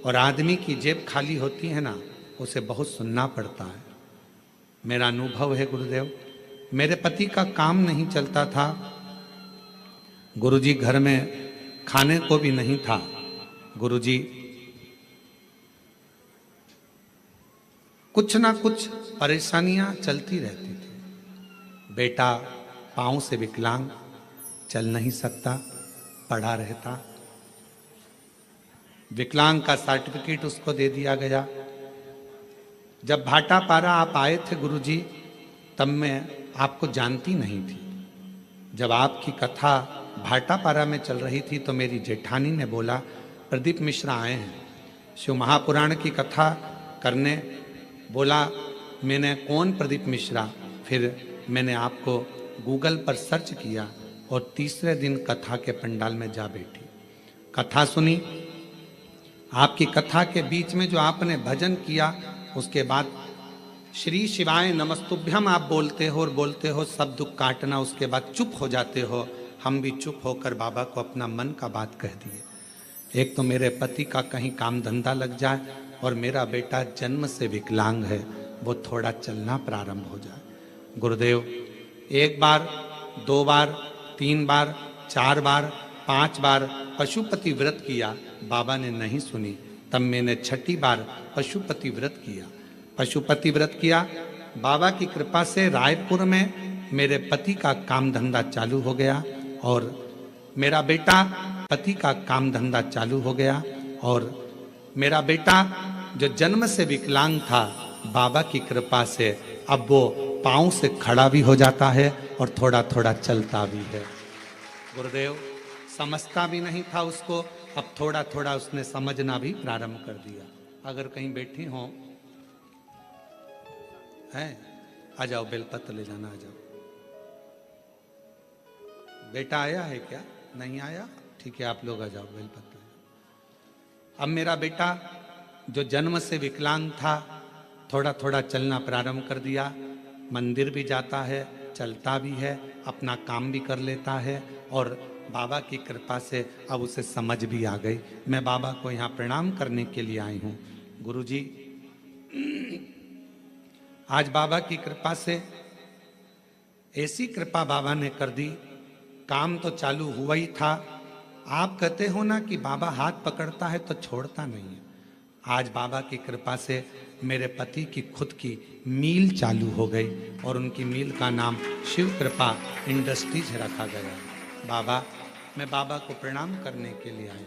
और आदमी की जेब खाली होती है ना, उसे बहुत सुनना पड़ता है। मेरा अनुभव है गुरुदेव। मेरे पति का काम नहीं चलता था गुरुजी, घर में खाने को भी नहीं था गुरुजी। कुछ ना कुछ परेशानियां चलती रहती थी। बेटा पांव से विकलांग, चल नहीं सकता, पड़ा रहता। विकलांग का सर्टिफिकेट उसको दे दिया गया। जब भाटापारा आप आए थे गुरुजी, तब मैं आपको जानती नहीं थी। जब आपकी कथा भाटापारा में चल रही थी तो मेरी जेठानी ने बोला, प्रदीप मिश्रा आए हैं शिव महापुराण की कथा करने। बोला, मैंने कौन प्रदीप मिश्रा? फिर मैंने आपको गूगल पर सर्च किया और तीसरे दिन कथा के पंडाल में जा बैठी, कथा सुनी। आपकी कथा के बीच में जो आपने भजन किया, उसके बाद श्री शिवाय नमस्तुभ्यम आप बोलते हो और बोलते हो सब दुख काटना, उसके बाद चुप हो जाते हो। हम भी चुप होकर बाबा को अपना मन का बात कह दिए। एक तो मेरे पति का कहीं काम धंधा लग जाए और मेरा बेटा जन्म से विकलांग है, वो थोड़ा चलना प्रारंभ हो जाए। गुरुदेव, 1 बार, 2 बार, 3 बार, 4 बार, 5 बार पशुपति व्रत किया, बाबा ने नहीं सुनी। तब मैंने 6ठी बार पशुपति व्रत किया। पशुपति व्रत किया, बाबा की कृपा से रायपुर में मेरे पति का काम धंधा चालू हो गया और मेरा बेटा, पति का काम धंधा चालू हो गया। और मेरा बेटा जो जन्म से विकलांग था, बाबा की कृपा से अब वो पांव से खड़ा भी हो जाता है और थोड़ा थोड़ा चलता भी है। गुरुदेव, समझता भी नहीं था उसको, अब थोड़ा थोड़ा उसने समझना भी प्रारंभ कर दिया। अगर कहीं बैठी हो है, आ जाओ, बेलपत्र ले जाना, आ जाओ। बेटा आया है क्या? नहीं आया? ठीक है, आप लोग आ जाओ, बेलपत्र। अब मेरा बेटा जो जन्म से विकलांग था, थोड़ा थोड़ा चलना प्रारंभ कर दिया। मंदिर भी जाता है, चलता भी है, अपना काम भी कर लेता है और बाबा की कृपा से अब उसे समझ भी आ गई। मैं बाबा को यहाँ प्रणाम करने के लिए आई हूँ। गुरुजी, आज बाबा की कृपा से ऐसी कृपा बाबा ने कर दी, काम तो चालू हुआ ही था। आप कहते हो ना कि बाबा हाथ पकड़ता है तो छोड़ता नहीं है। आज बाबा की कृपा से मेरे पति की खुद की मील चालू हो गई और उनकी मील का नाम शिव कृपा इंडस्ट्रीज रखा गया। बाबा, मैं बाबा को प्रणाम करने के लिए आया।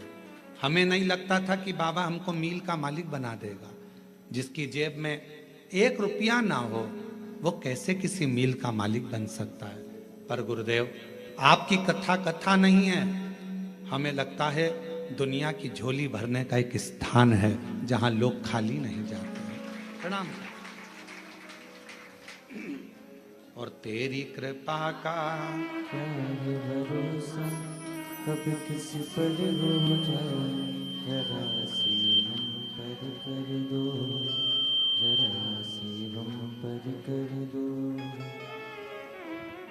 हमें नहीं लगता था कि बाबा हमको मील का मालिक बना देगा। जिसकी जेब में 1 रुपया ना हो, वो कैसे किसी मील का मालिक बन सकता है? पर गुरुदेव, आपकी कथा कथा नहीं है। हमें लगता है दुनिया की झोली भरने का एक स्थान है जहां लोग खाली नहीं जाते हैं। प्रणाम। और तेरी कृपा का क्या है भरोसा, कब किसी पर हो जाए, जरा सी हम पर कर दो, जरा सी हम पर कर दो।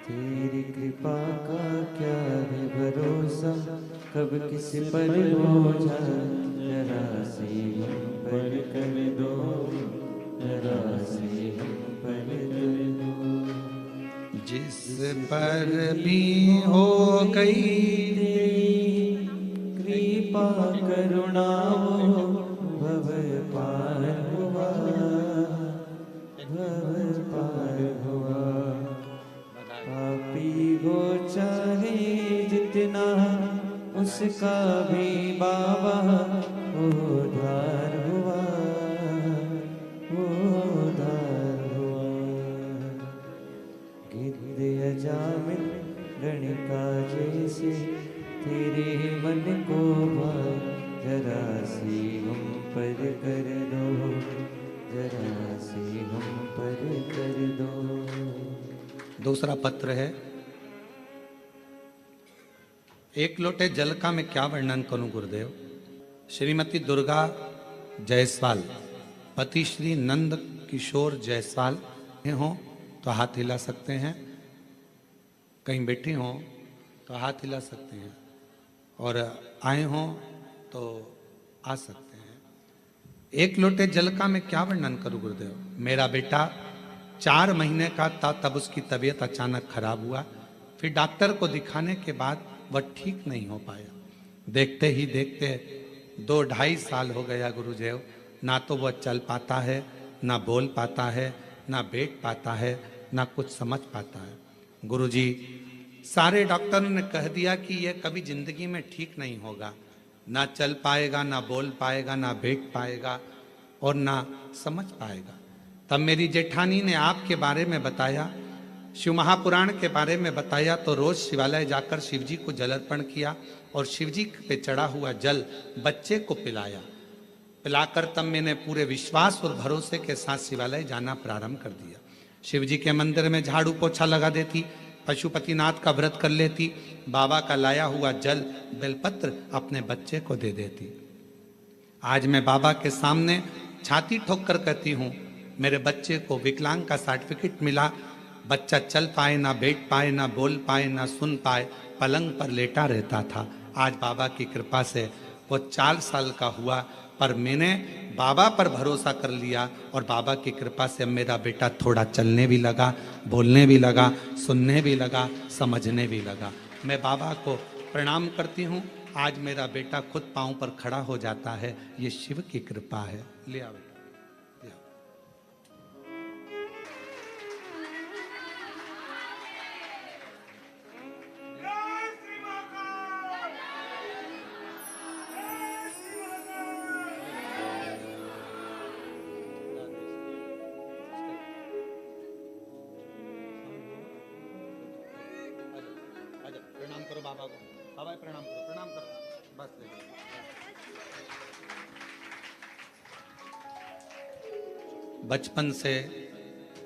तेरी कृपा का क्या है भरोसा, कब किसी पर हो जाए, जरा सी हम पर कर दो, जरा सी हम पर कर दो। जिस पर भी हो गई कृपा करुणा वो भव पार हुआ, भव पार हुआ। पापी हो चाहे जितना, उसका भी बाबा उद्धार हुआ, उद्धार को भाई, जरा सी हम पर कर दो, जरा सी हम पर कर दो। दूसरा पत्र है, एक लोटे जल का मैं क्या वर्णन करूं गुरुदेव। श्रीमती दुर्गा जायसवाल, पति श्री नंद किशोर जायसवाल हो तो हाथ हिला सकते हैं, कहीं बैठी हो तो हाथ हिला सकते हैं, और आए हो तो आ सकते हैं। एक लोटे जल का मैं क्या वर्णन करूं गुरुदेव। मेरा बेटा 4 महीने का था तब उसकी तबीयत अचानक खराब हुआ। फिर डॉक्टर को दिखाने के बाद वह ठीक नहीं हो पाया। देखते ही देखते 2-2.5 साल हो गया गुरुदेव। ना तो वह चल पाता है, ना बोल पाता है, ना बैठ पाता है, ना कुछ समझ पाता है। गुरुजी, सारे डॉक्टरों ने कह दिया कि यह कभी जिंदगी में ठीक नहीं होगा। ना चल पाएगा, ना बोल पाएगा, ना बैठ पाएगा और ना समझ पाएगा। तब मेरी जेठानी ने आपके बारे में बताया, शिव महापुराण के बारे में बताया, तो रोज शिवालय जाकर शिवजी को जल अर्पण किया और शिवजी पे चढ़ा हुआ जल बच्चे को पिलाया। पिलाकर तब मैंने पूरे विश्वास और भरोसे के साथ शिवालय जाना प्रारंभ कर दिया। शिवजी के मंदिर में झाड़ू पोछा लगा देती, पशुपतिनाथ का व्रत कर लेती, बाबा का लाया हुआ जल बेलपत्र अपने बच्चे को दे देती। आज मैं बाबा के सामने छाती ठोक कर कहती हूँ, मेरे बच्चे को विकलांग का सर्टिफिकेट मिला। बच्चा चल पाए ना, बैठ पाए ना, बोल पाए ना, सुन पाए, पलंग पर लेटा रहता था। आज बाबा की कृपा से वो 4 साल का हुआ, पर मैंने बाबा पर भरोसा कर लिया और बाबा की कृपा से मेरा बेटा थोड़ा चलने भी लगा, बोलने भी लगा, सुनने भी लगा, समझने भी लगा। मैं बाबा को प्रणाम करती हूँ। आज मेरा बेटा खुद पाँव पर खड़ा हो जाता है। ये शिव की कृपा है। ले आओ बेटा, ले आओ। प्रणाम करो बाबा को। बाबा प्रणाम करो, प्रणाम करो, बस ले लो। बचपन से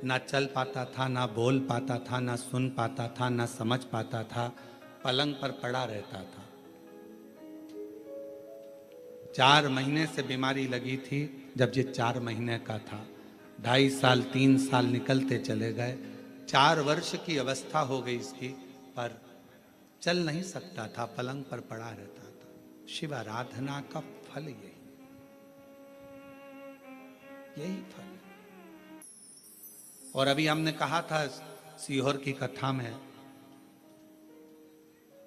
ना चल पाता था, ना बोल पाता था, ना सुन पाता था, ना समझ पाता था, पलंग पर पड़ा रहता था। 4 महीने से बीमारी लगी थी। जब ये 4 महीने का था, 2.5 साल 3 साल निकलते चले गए। 4 वर्ष की अवस्था हो गई इसकी, पर चल नहीं सकता था, पलंग पर पड़ा रहता था। शिव आराधना का फल यही फल। और अभी हमने कहा था सीहोर की कथा में,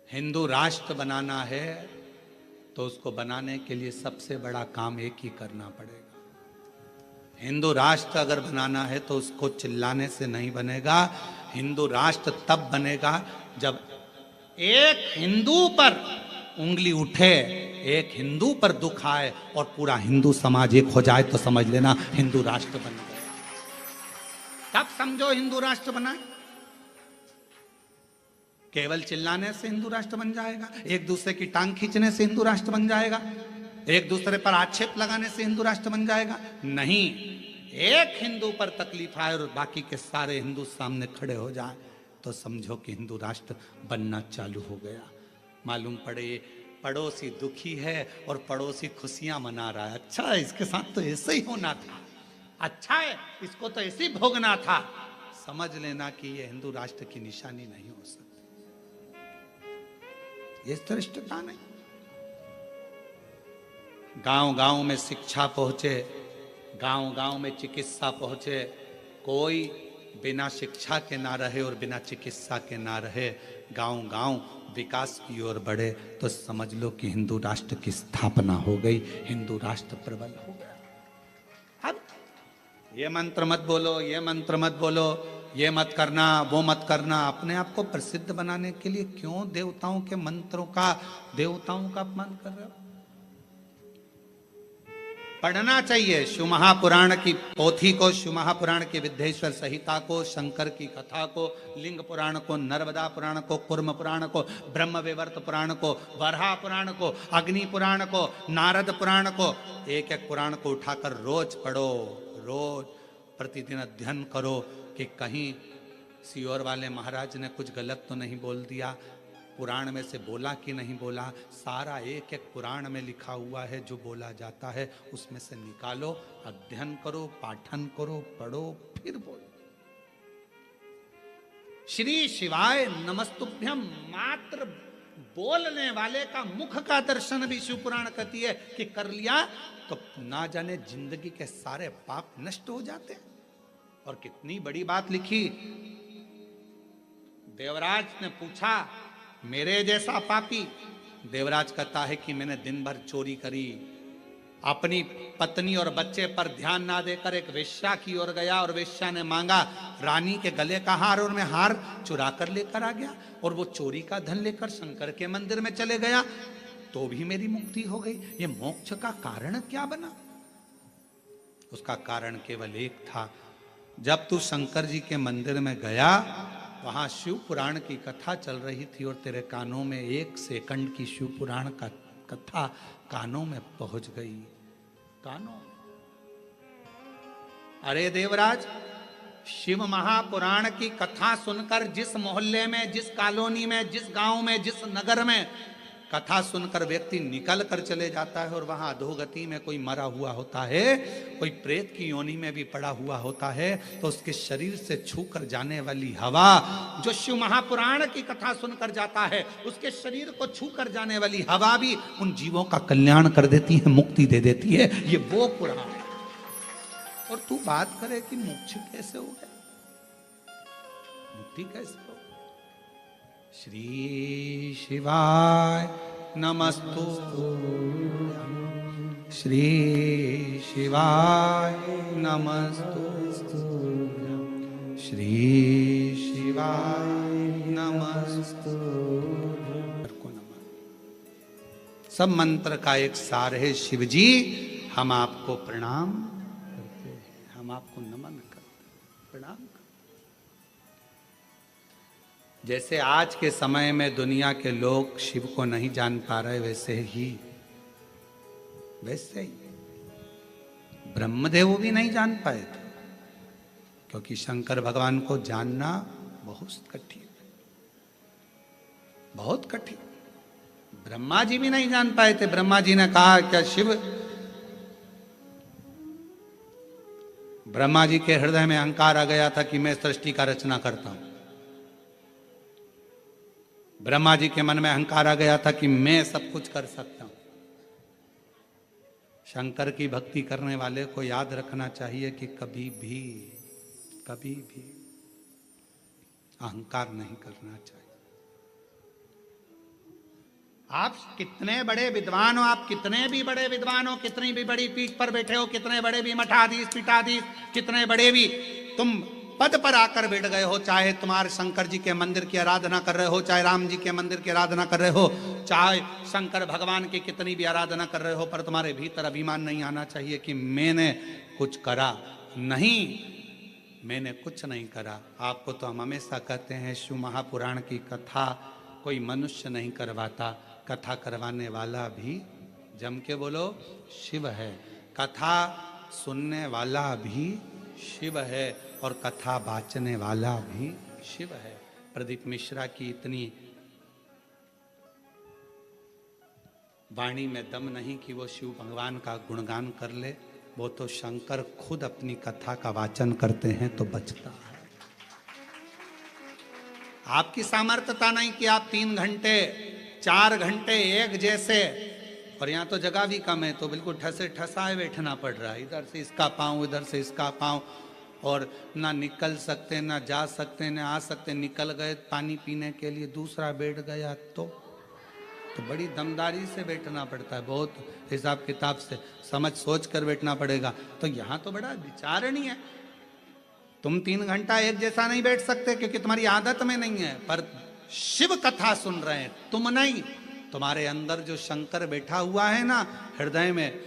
हिंदू राष्ट्र बनाना है तो उसको बनाने के लिए सबसे बड़ा काम एक ही करना पड़ेगा। हिंदू राष्ट्र अगर बनाना है तो उसको चिल्लाने से नहीं बनेगा। हिंदू राष्ट्र तब बनेगा जब एक हिंदू पर उंगली उठे, एक हिंदू पर दुख आए और पूरा हिंदू समाज एक हो जाए, तो समझ लेना हिंदू राष्ट्र बन गया। तब समझो हिंदू राष्ट्र बना। केवल चिल्लाने से हिंदू राष्ट्र बन जाएगा, एक दूसरे की टांग खींचने से हिंदू राष्ट्र बन जाएगा, एक दूसरे पर आक्षेप लगाने से हिंदू राष्ट्र बन जाएगा? नहीं। एक हिंदू पर तकलीफ आए और बाकी के सारे हिंदू सामने खड़े हो जाए तो समझो कि हिंदू राष्ट्र बनना चालू हो गया। मालूम पड़े पड़ोसी दुखी है और पड़ोसी खुशियां मना रहा है। अच्छा है, इसके साथ तो ऐसे ही होना था। अच्छा है, इसको तो ऐसे ही भोगना था। समझ लेना कि ये हिंदू राष्ट्र की निशानी नहीं हो सकती। ये धृष्टता नहीं। गांव गांव में शिक्षा पहुंचे, गांव गांव में चिकित्सा पहुंचे। कोई बिना शिक्षा के ना रहे और बिना चिकित्सा के ना रहे। गांव गांव विकास की ओर बढ़े तो समझ लो कि हिंदू राष्ट्र की स्थापना हो गई, हिंदू राष्ट्र प्रबल हो गया। अब ये मंत्र मत बोलो, ये मंत्र मत बोलो, ये मत करना, वो मत करना। अपने आप को प्रसिद्ध बनाने के लिए क्यों देवताओं के मंत्रों का, देवताओं का अपमान कर रहे हो? पढ़ना चाहिए शिव महापुराण की पोथी को, शिव महापुराण की विद्येश्वर संहिता को, शंकर की कथा को, लिंग पुराण को, नर्मदा पुराण को, कुर्म पुराण को, ब्रह्म विवर्त पुराण को, वराह पुराण को, अग्नि पुराण को, नारद पुराण को, एक एक पुराण को उठाकर रोज पढ़ो, रोज प्रतिदिन अध्ययन करो कि कहीं सियोर वाले महाराज ने कुछ गलत तो नहीं बोल दिया, पुराण में से बोला कि नहीं बोला। सारा एक एक पुराण में लिखा हुआ है, जो बोला जाता है उसमें से निकालो, अध्ययन करो, पाठन करो, पढ़ो, फिर बोलो। श्री शिवाय नमस्तुभ्यम मात्र बोलने वाले का मुख का दर्शन भी शिव पुराण कहती है कि कर लिया तो ना जाने जिंदगी के सारे पाप नष्ट हो जाते हैं। और कितनी बड़ी बात लिखी, देवराज ने पूछा मेरे जैसा पापी, देवराज कहता है कि मैंने दिन भर चोरी करी, अपनी पत्नी और बच्चे पर ध्यान ना देकर एक वेश्या की ओर गया और वेश्या ने मांगा रानी के गले का हार और मैं हार चुरा कर लेकर आ गया और वो चोरी का धन लेकर शंकर के मंदिर में चले गया तो भी मेरी मुक्ति हो गई। ये मोक्ष का कारण क्या बना? उसका कारण केवल एक था, जब तू शंकर जी के मंदिर में गया वहां शिव पुराण की कथा चल रही थी और तेरे कानों में 1 सेकंड की शिव पुराण का कथा कानों में पहुंच गई। कानों, अरे देवराज, शिव महापुराण की कथा सुनकर जिस मोहल्ले में, जिस कॉलोनी में, जिस गांव में, जिस नगर में कथा सुनकर व्यक्ति निकल कर चले जाता है और वहां अधोगति में कोई मरा हुआ होता है, कोई प्रेत की योनि में भी पड़ा हुआ होता है, तो उसके शरीर से छू कर जाने वाली हवा, जो शिव महापुराण की कथा सुनकर जाता है, उसके शरीर को छू कर जाने वाली हवा भी उन जीवों का कल्याण कर देती है, मुक्ति दे देती है। ये वो पुराण है। और तू बात करे कि मोक्ष कैसे हो गया, मुक्ति कैसे हो? श्री शिवाय नमस्तु, श्री शिवाय नमस्तु, श्री शिवाय नमस्तु। सब मंत्र का एक सार है, शिव जी हम आपको प्रणाम करते हैं, हम आपको नमन करते हैं, प्रणाम करते। जैसे आज के समय में दुनिया के लोग शिव को नहीं जान पा रहे, वैसे ही ब्रह्मदेव भी नहीं जान पाए थे, क्योंकि शंकर भगवान को जानना बहुत कठिन, बहुत कठिन। ब्रह्मा जी भी नहीं जान पाए थे। ब्रह्मा जी ने कहा क्या शिव, ब्रह्मा जी के हृदय में अहंकार आ गया था कि मैं सृष्टि का रचना करता हूं। ब्रह्मा जी के मन में अहंकार आ गया था कि मैं सब कुछ कर सकता हूं। शंकर की भक्ति करने वाले को याद रखना चाहिए कि कभी भी अहंकार नहीं करना चाहिए। आप कितने बड़े विद्वान हो, आप कितने भी बड़े विद्वान हो, कितनी भी बड़ी पीठ पर बैठे हो, कितने बड़े भी मठाधीश पीठाधीश, कितने बड़े भी तुम पद पर आकर बैठ गए हो, चाहे तुम्हारे शंकर जी के मंदिर की आराधना कर रहे हो, चाहे राम जी के मंदिर की आराधना कर रहे हो, चाहे शंकर भगवान की कितनी भी आराधना कर रहे हो, पर तुम्हारे भीतर अभिमान नहीं आना चाहिए कि मैंने कुछ करा। नहीं, मैंने कुछ नहीं करा। आपको तो हम हमेशा कहते हैं शिव महापुराण की कथा कोई मनुष्य नहीं करवाता, कथा करवाने वाला भी, जम के बोलो, शिव है। कथा सुनने वाला भी शिव है और कथा बाचने वाला भी शिव है। प्रदीप मिश्रा की इतनी वाणी में दम नहीं कि वो शिव भगवान का गुणगान कर ले, वो तो शंकर खुद अपनी कथा का वाचन करते हैं तो बचता है। आपकी सामर्थ्यता नहीं कि आप 3 घंटे 4 घंटे एक जैसे, और यहाँ तो जगह भी कम है तो बिल्कुल ठसे ठसाए बैठना पड़ रहा है, इधर से इसका पाँव इधर से इसका पाँव, और ना निकल सकते ना जा सकते ना आ सकते। निकल गए पानी पीने के लिए, दूसरा बैठ गया तो बड़ी दमदारी से बैठना पड़ता है, बहुत हिसाब किताब से समझ सोच कर बैठना पड़ेगा। तो यहाँ तो बड़ा विचारणीय है। तुम 3 घंटा एक जैसा नहीं बैठ सकते क्योंकि तुम्हारी आदत में नहीं है, पर शिव कथा सुन रहे हैं तुम नहीं, तुम्हारे अंदर जो शंकर बैठा हुआ है ना हृदय में,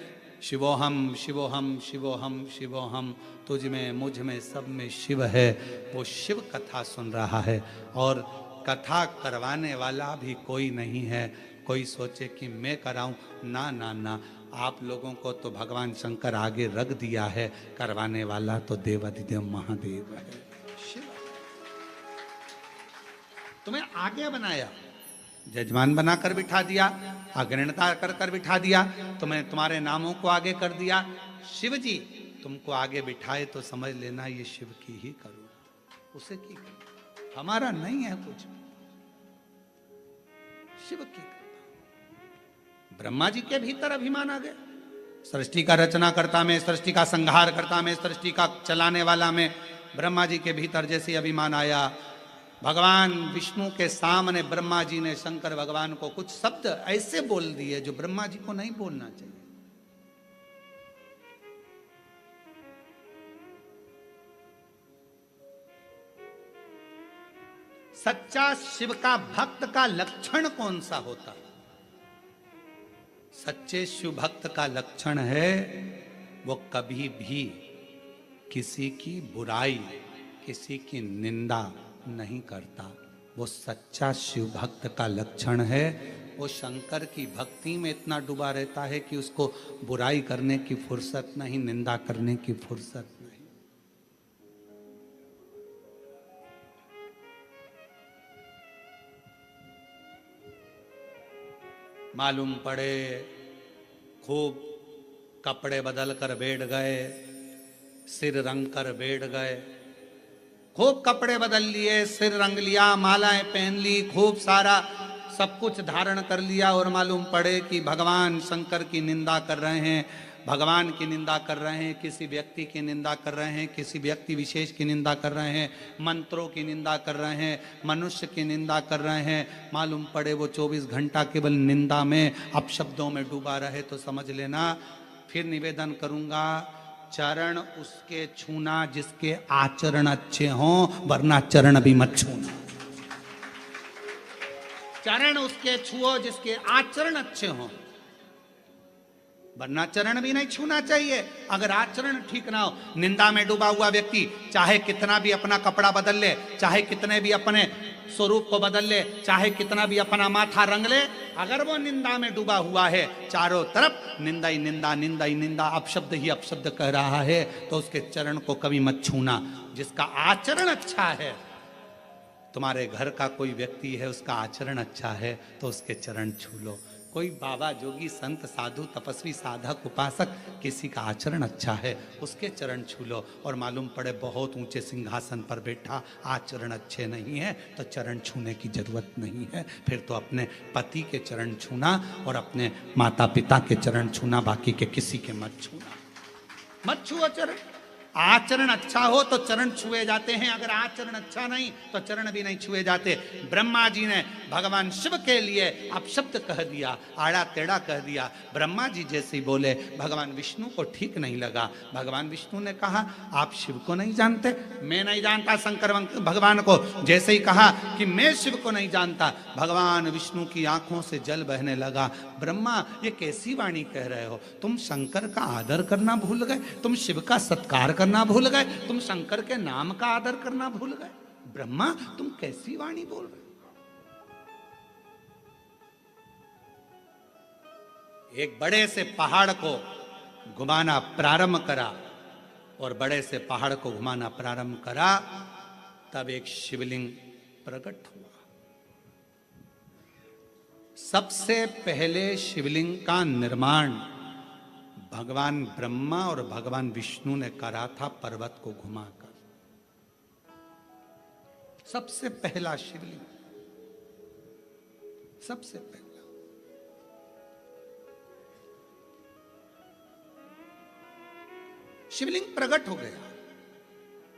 शिवोहम शिवोहम शिवोहम शिवोहम, तुझ में मुझ में सब में शिव है। वो शिव कथा सुन रहा है और कथा करवाने वाला भी कोई नहीं है। कोई सोचे कि मैं कराऊं, ना ना ना, आप लोगों को तो भगवान शंकर आगे रख दिया है, करवाने वाला तो देवाधिदेव महादेव है, शिव। तुम्हें आगे बनाया, जजमान बनाकर बिठा दिया, अग्रणता कर कर बिठा दिया, तुम्हें तुम्हारे नामों को आगे कर दिया। शिव जी तुमको आगे बिठाए तो समझ लेना ये शिव की ही करुणा, उसे की कृपा, हमारा नहीं है कुछ, शिव की कृपा। ब्रह्मा जी के भीतर अभिमान आ गया, सृष्टि का रचना करता में, सृष्टि का संहार करता में, सृष्टि का चलाने वाला में ब्रह्मा जी के भीतर जैसे अभिमान आया, भगवान विष्णु के सामने ब्रह्मा जी ने शंकर भगवान को कुछ शब्द ऐसे बोल दिए जो ब्रह्मा जी को नहीं बोलना चाहिए। सच्चा शिव का भक्त का लक्षण कौन सा होता है? सच्चे शिव भक्त का लक्षण है वो कभी भी किसी की बुराई, किसी की निंदा नहीं करता। वो सच्चा शिव भक्त का लक्षण है। वो शंकर की भक्ति में इतना डूबा रहता है कि उसको बुराई करने की फुर्सत नहीं, निंदा करने की फुर्सत नहीं। मालूम पड़े खूब कपड़े बदल कर बैठ गए, सिर रंग कर बैठ गए, खूब कपड़े बदल लिए, सिर रंग लिया, मालाएं पहन ली, खूब सारा सब कुछ धारण कर लिया, और मालूम पड़े कि भगवान शंकर की निंदा कर रहे हैं, भगवान की निंदा कर रहे हैं, किसी व्यक्ति की निंदा कर रहे हैं, किसी व्यक्ति विशेष की निंदा कर रहे हैं, मंत्रों की निंदा कर रहे हैं, मनुष्य की निंदा कर रहे हैं। मालूम पड़े वो 24 घंटा केवल निंदा में, अपशब्दों में डूबा रहे तो समझ लेना। फिर निवेदन करूंगा, चरण उसके छूना जिसके आचरण अच्छे हों, वरना चरण भी मत छूना। चरण उसके छुओ जिसके आचरण अच्छे हों, वरना चरण भी नहीं छूना चाहिए। अगर आचरण ठीक ना हो, निंदा में डूबा हुआ व्यक्ति चाहे कितना भी अपना कपड़ा बदल ले, चाहे कितने भी अपने स्वरूप को बदल ले, चाहे कितना भी अपना माथा रंग ले, अगर वो निंदा में डूबा हुआ है, चारों तरफ निंदा ही निंदा, निंदा ही निंदा, अपशब्द ही अपशब्द कह रहा है, तो उसके चरण को कभी मत छूना। जिसका आचरण अच्छा है, तुम्हारे घर का कोई व्यक्ति है, उसका आचरण अच्छा है तो उसके चरण छू लो। कोई बाबा जोगी संत साधु तपस्वी साधक उपासक किसी का आचरण अच्छा है, उसके चरण छू लो। और मालूम पड़े बहुत ऊंचे सिंहासन पर बैठा, आचरण अच्छे नहीं है, तो चरण छूने की जरूरत नहीं है। फिर तो अपने पति के चरण छूना और अपने माता पिता के चरण छूना, बाकी के किसी के मत छूना, मत छुओ चरण। आचरण अच्छा हो तो चरण छुए जाते हैं, अगर आचरण अच्छा नहीं तो चरण भी नहीं छुए जाते। ब्रह्मा जी ने भगवान शिव के लिए अपशब्द कह दिया, आड़ा टेढ़ा कह दिया। ब्रह्मा जी जैसे ही बोले, भगवान विष्णु को ठीक नहीं लगा। भगवान विष्णु ने कहा, आप शिव को नहीं जानते? मैं नहीं जानता शंकर भगवान को। जैसे ही कहा कि मैं शिव को नहीं जानता, भगवान विष्णु की आंखों से जल बहने लगा। ब्रह्मा, ये कैसी वाणी कह रहे हो? तुम शंकर का आदर करना भूल गए, तुम शिव का सत्कार करना भूल गए, तुम शंकर के नाम का आदर करना भूल गए। ब्रह्मा, तुम कैसी वाणी बोल रहे? एक बड़े से पहाड़ को घुमाना प्रारंभ करा, और बड़े से पहाड़ को घुमाना प्रारंभ करा, तब एक शिवलिंग प्रकट हुआ। सबसे पहले शिवलिंग का निर्माण भगवान ब्रह्मा और भगवान विष्णु ने करा था, पर्वत को घुमाकर। सबसे पहला शिवलिंग, सबसे पहला। शिवलिंग प्रकट हो गया।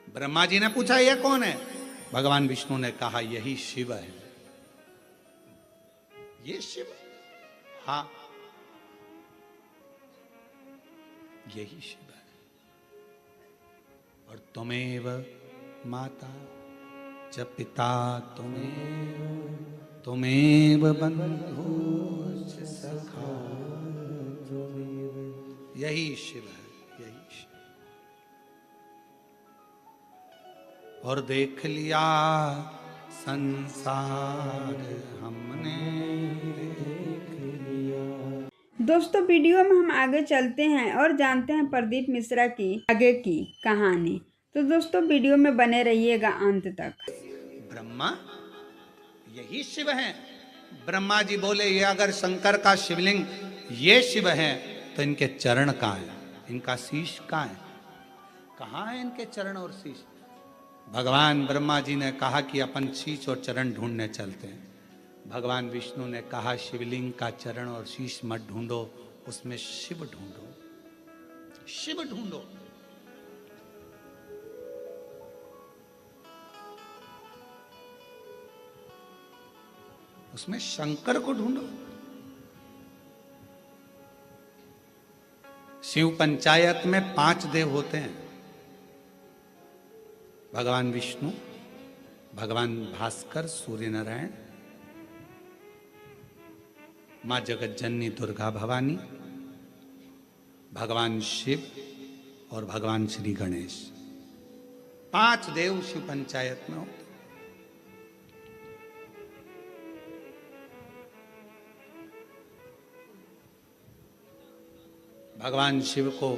ब्रह्मा जी ने पूछा, यह कौन है? भगवान विष्णु ने कहा, यही शिव है। ये शिव? हाँ, यही शिव है। और तुमेव माता च पिता तुमेव बंधु च सखा यही शिव है, यही शिव। और देख लिया संसार हमने देख लिया। दोस्तों वीडियो में हम आगे चलते हैं और जानते हैं प्रदीप मिश्रा की आगे की कहानी। तो दोस्तों वीडियो में बने रहिएगा अंत तक। ब्रह्मा यही शिव है। ब्रह्मा जी बोले ये अगर शंकर का शिवलिंग ये शिव है तो इनके चरण कहाँ है, इनका शीश कहाँ है, कहाँ है इनके चरण और शीश। भगवान ब्रह्मा जी ने कहा कि अपन शीश और चरण ढूंढने चलते हैं। भगवान विष्णु ने कहा शिवलिंग का चरण और शीश मत ढूंढो, उसमें शिव ढूंढो, शिव ढूंढो। उसमें शंकर को ढूंढो। शिव पंचायत में 5 देव होते हैं, भगवान विष्णु, भगवान भास्कर, सूर्य नारायण, मां जगत जननी दुर्गा भवानी, भगवान शिव और भगवान श्री गणेश। 5 देव शिव पंचायत में होते। भगवान शिव को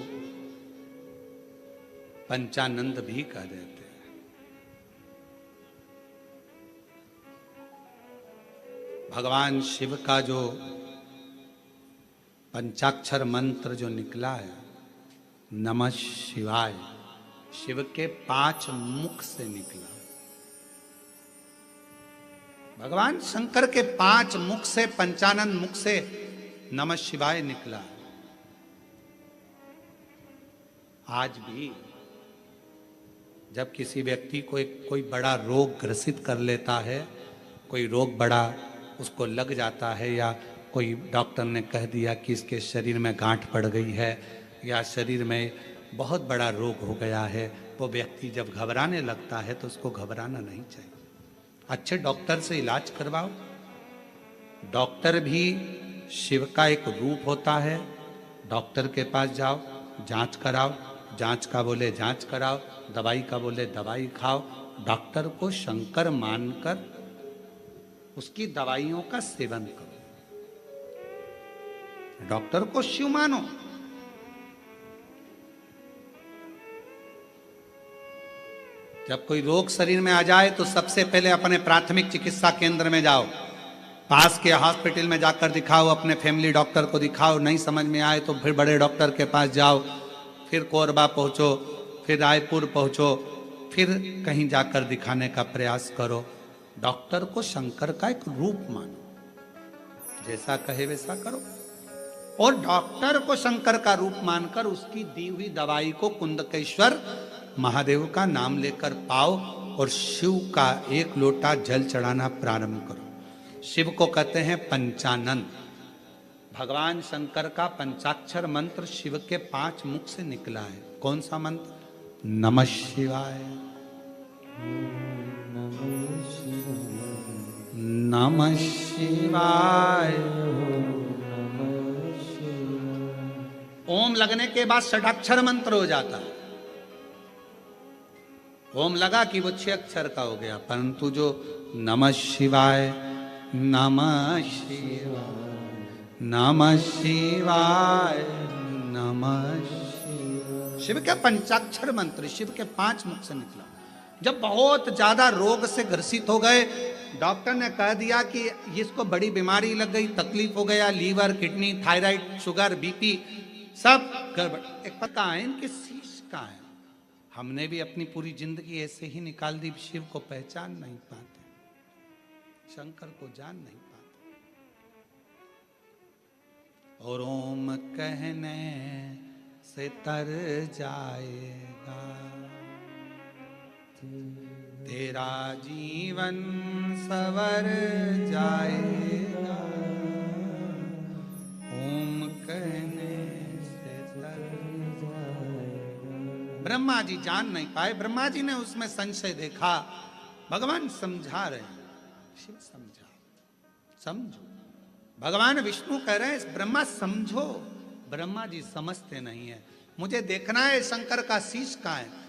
पंचानंद भी कह देते हैं। भगवान शिव का जो पंचाक्षर मंत्र जो निकला है नमः शिवाय, शिव के 5 मुख से निकला। भगवान शंकर के 5 मुख से, पंचानंद मुख से नमः शिवाय निकला। आज भी जब किसी व्यक्ति को कोई बड़ा रोग ग्रसित कर लेता है, कोई रोग बड़ा उसको लग जाता है, या कोई डॉक्टर ने कह दिया कि इसके शरीर में गांठ पड़ गई है या शरीर में बहुत बड़ा रोग हो गया है, वो व्यक्ति जब घबराने लगता है तो उसको घबराना नहीं चाहिए। अच्छे डॉक्टर से इलाज करवाओ। डॉक्टर भी शिव का एक रूप होता है। डॉक्टर के पास जाओ, जांच कराओ, जांच का बोले जांच कराओ, दवाई का बोले दवाई खाओ। डॉक्टर को शंकर मानकर उसकी दवाइयों का सेवन करो। डॉक्टर को शिव मानो। जब कोई रोग शरीर में आ जाए तो सबसे पहले अपने प्राथमिक चिकित्सा केंद्र में जाओ, पास के हॉस्पिटल में जाकर दिखाओ, अपने फैमिली डॉक्टर को दिखाओ। नहीं समझ में आए तो फिर बड़े डॉक्टर के पास जाओ, फिर कोरबा पहुंचो, फिर रायपुर पहुंचो, फिर कहीं जाकर दिखाने का प्रयास करो। डॉक्टर को शंकर का एक रूप मानो, जैसा कहे वैसा करो। और डॉक्टर को शंकर का रूप मानकर उसकी दी हुई दवाई को कुंदकेश्वर महादेव का नाम लेकर पाओ और शिव का 1 लोटा जल चढ़ाना प्रारंभ करो। शिव को कहते हैं पंचानन। भगवान शंकर का पंचाक्षर मंत्र शिव के 5 मुख से निकला है। कौन सा मंत्र? नमः शिवाय, नमः शिवाय। ओम लगने के बाद षडाक्षर मंत्र हो जाता है। ओम लगा कि वो 6 अक्षर का हो गया, परंतु जो नमः शिवाय, नमः शिवाय, नमः शिवाय, नमः शिवाय, शिव के पंचाक्षर मंत्र शिव के 5 मुख से निकला। जब बहुत ज्यादा रोग से ग्रसित हो गए, डॉक्टर ने कह दिया कि इसको बड़ी बीमारी लग गई, तकलीफ हो गया, liver, kidney, thyroid, sugar, BP सब गड़बड़। एक पता है इनके शीश का है। हमने भी अपनी पूरी जिंदगी ऐसे ही निकाल दी। शिव को पहचान नहीं पाते, शंकर को जान नहीं पाते। और ओम कहने से तर जाएगा तेरा जीवन सवर जाएगा। ओम कहने से तर जाएगा। ब्रह्मा जी जान नहीं पाए। ब्रह्मा जी ने उसमें संशय देखा। भगवान समझा रहे हैं, शिव समझा, समझो। भगवान विष्णु कह रहे हैं ब्रह्मा समझो, ब्रह्मा जी समझते नहीं है। मुझे देखना है शंकर का शीश कहाँ है।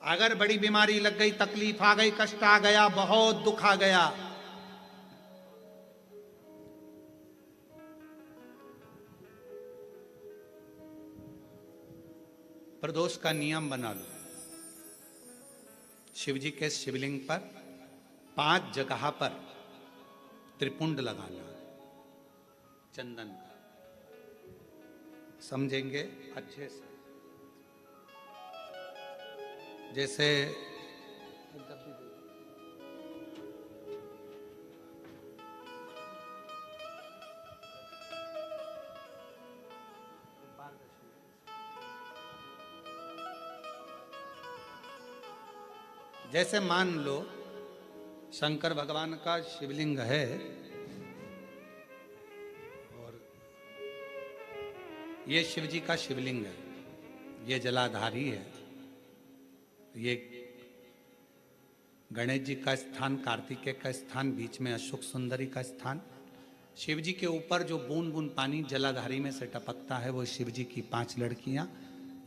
अगर बड़ी बीमारी लग गई, तकलीफ आ गई, कष्ट आ गया, बहुत दुख आ गया, प्रदोष का नियम बना लो। शिव जी के शिवलिंग पर 5 जगह पर त्रिपुंड लगाना है चंदन का। समझेंगे अच्छे से? जैसे जैसे मान लो शंकर भगवान का शिवलिंग है और ये शिव जी का शिवलिंग है, ये जलाधारी है, ये गणेश जी का स्थान, कार्तिकेय का स्थान, बीच में अशोक सुंदरी का स्थान। शिव जी के ऊपर जो बूंद बूंद पानी जलाधारी में से टपकता है वो शिव जी की 5 लड़कियां।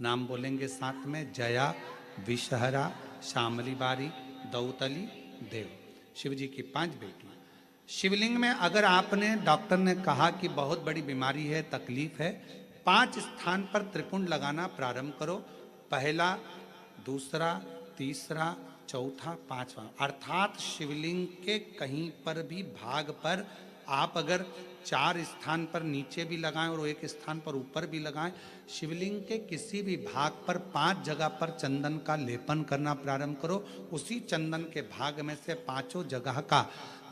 नाम बोलेंगे साथ में, जया, विषहरा, श्यामली बारी, दौतली, देव। शिव जी की 5 बेटियां। शिवलिंग में अगर आपने, डॉक्टर ने कहा कि बहुत बड़ी बीमारी है, तकलीफ है, 5 स्थान पर त्रिपुंड लगाना प्रारंभ करो। पहला, दूसरा, तीसरा, चौथा, 5वां। अर्थात शिवलिंग के कहीं पर भी भाग पर आप अगर 4 स्थान पर नीचे भी लगाएं और 1 स्थान पर ऊपर भी लगाएं, शिवलिंग के किसी भी भाग पर 5 जगह पर चंदन का लेपन करना प्रारंभ करो। उसी चंदन के भाग में से 5 जगह का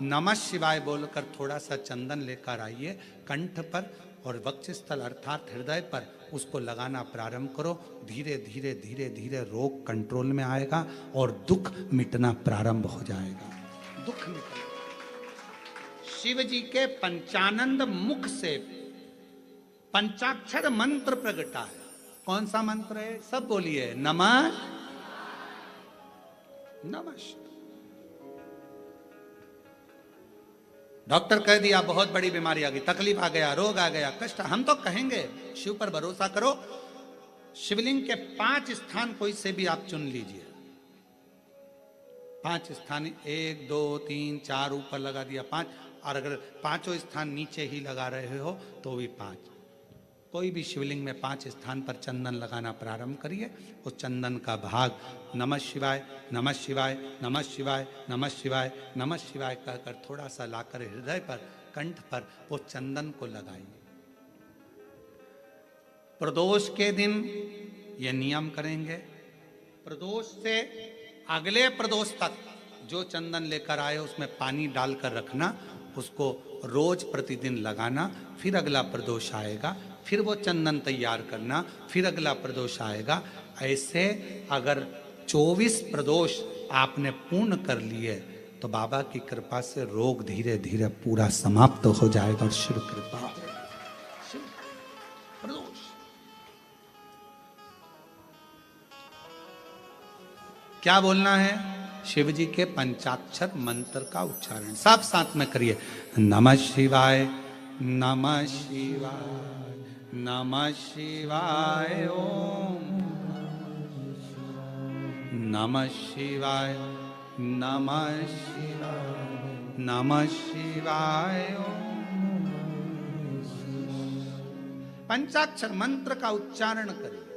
नमः शिवाय बोलकर थोड़ा सा चंदन लेकर आइए कंठ पर और वक्षस्थल अर्थात हृदय पर उसको लगाना प्रारंभ करो। धीरे धीरे धीरे धीरे रोग कंट्रोल में आएगा और दुख मिटना प्रारंभ हो जाएगा। दुख मिटेगा। शिव जी के पंचानंद मुख से पंचाक्षर मंत्र प्रगटा है। कौन सा मंत्र है? सब बोलिए, नमः नमः। डॉक्टर कह दिया बहुत बड़ी बीमारी आ गई, तकलीफ आ गया, रोग आ गया, कष्ट, हम तो कहेंगे शिव पर भरोसा करो। शिवलिंग के 5 स्थान कोई से भी आप चुन लीजिए। 5 स्थान, 1 2 3 4 ऊपर लगा दिया 5, और अगर 5 स्थान नीचे ही लगा रहे हो तो भी 5। कोई भी शिवलिंग में 5 स्थान पर चंदन लगाना प्रारंभ करिए। उस चंदन का भाग नमः शिवाय, नमः शिवाय, नमः शिवाय, नमः शिवाय, नमः शिवाय कहकर थोड़ा सा लाकर हृदय पर, कंठ पर वो चंदन को लगाइए। प्रदोष के दिन ये नियम करेंगे। प्रदोष से अगले प्रदोष तक जो चंदन लेकर आए उसमें पानी डालकर रखना, उसको रोज प्रतिदिन लगाना। फिर अगला प्रदोष आएगा, फिर वो चंदन तैयार करना, फिर अगला प्रदोष आएगा। ऐसे अगर 24 प्रदोष आपने पूर्ण कर लिए तो बाबा की कृपा से रोग धीरे धीरे पूरा समाप्त हो जाएगा और शिव कृपा। प्रदोष क्या बोलना है? शिव जी के पंचाक्षर मंत्र का उच्चारण सब साथ में करिए। नमः शिवाय, नमः शिवाय, नमः शिवाय ओम, नमः शिवाय, नमः शिवाय, नमः शिवाय ओम। पंचाक्षर मंत्र का उच्चारण करिए।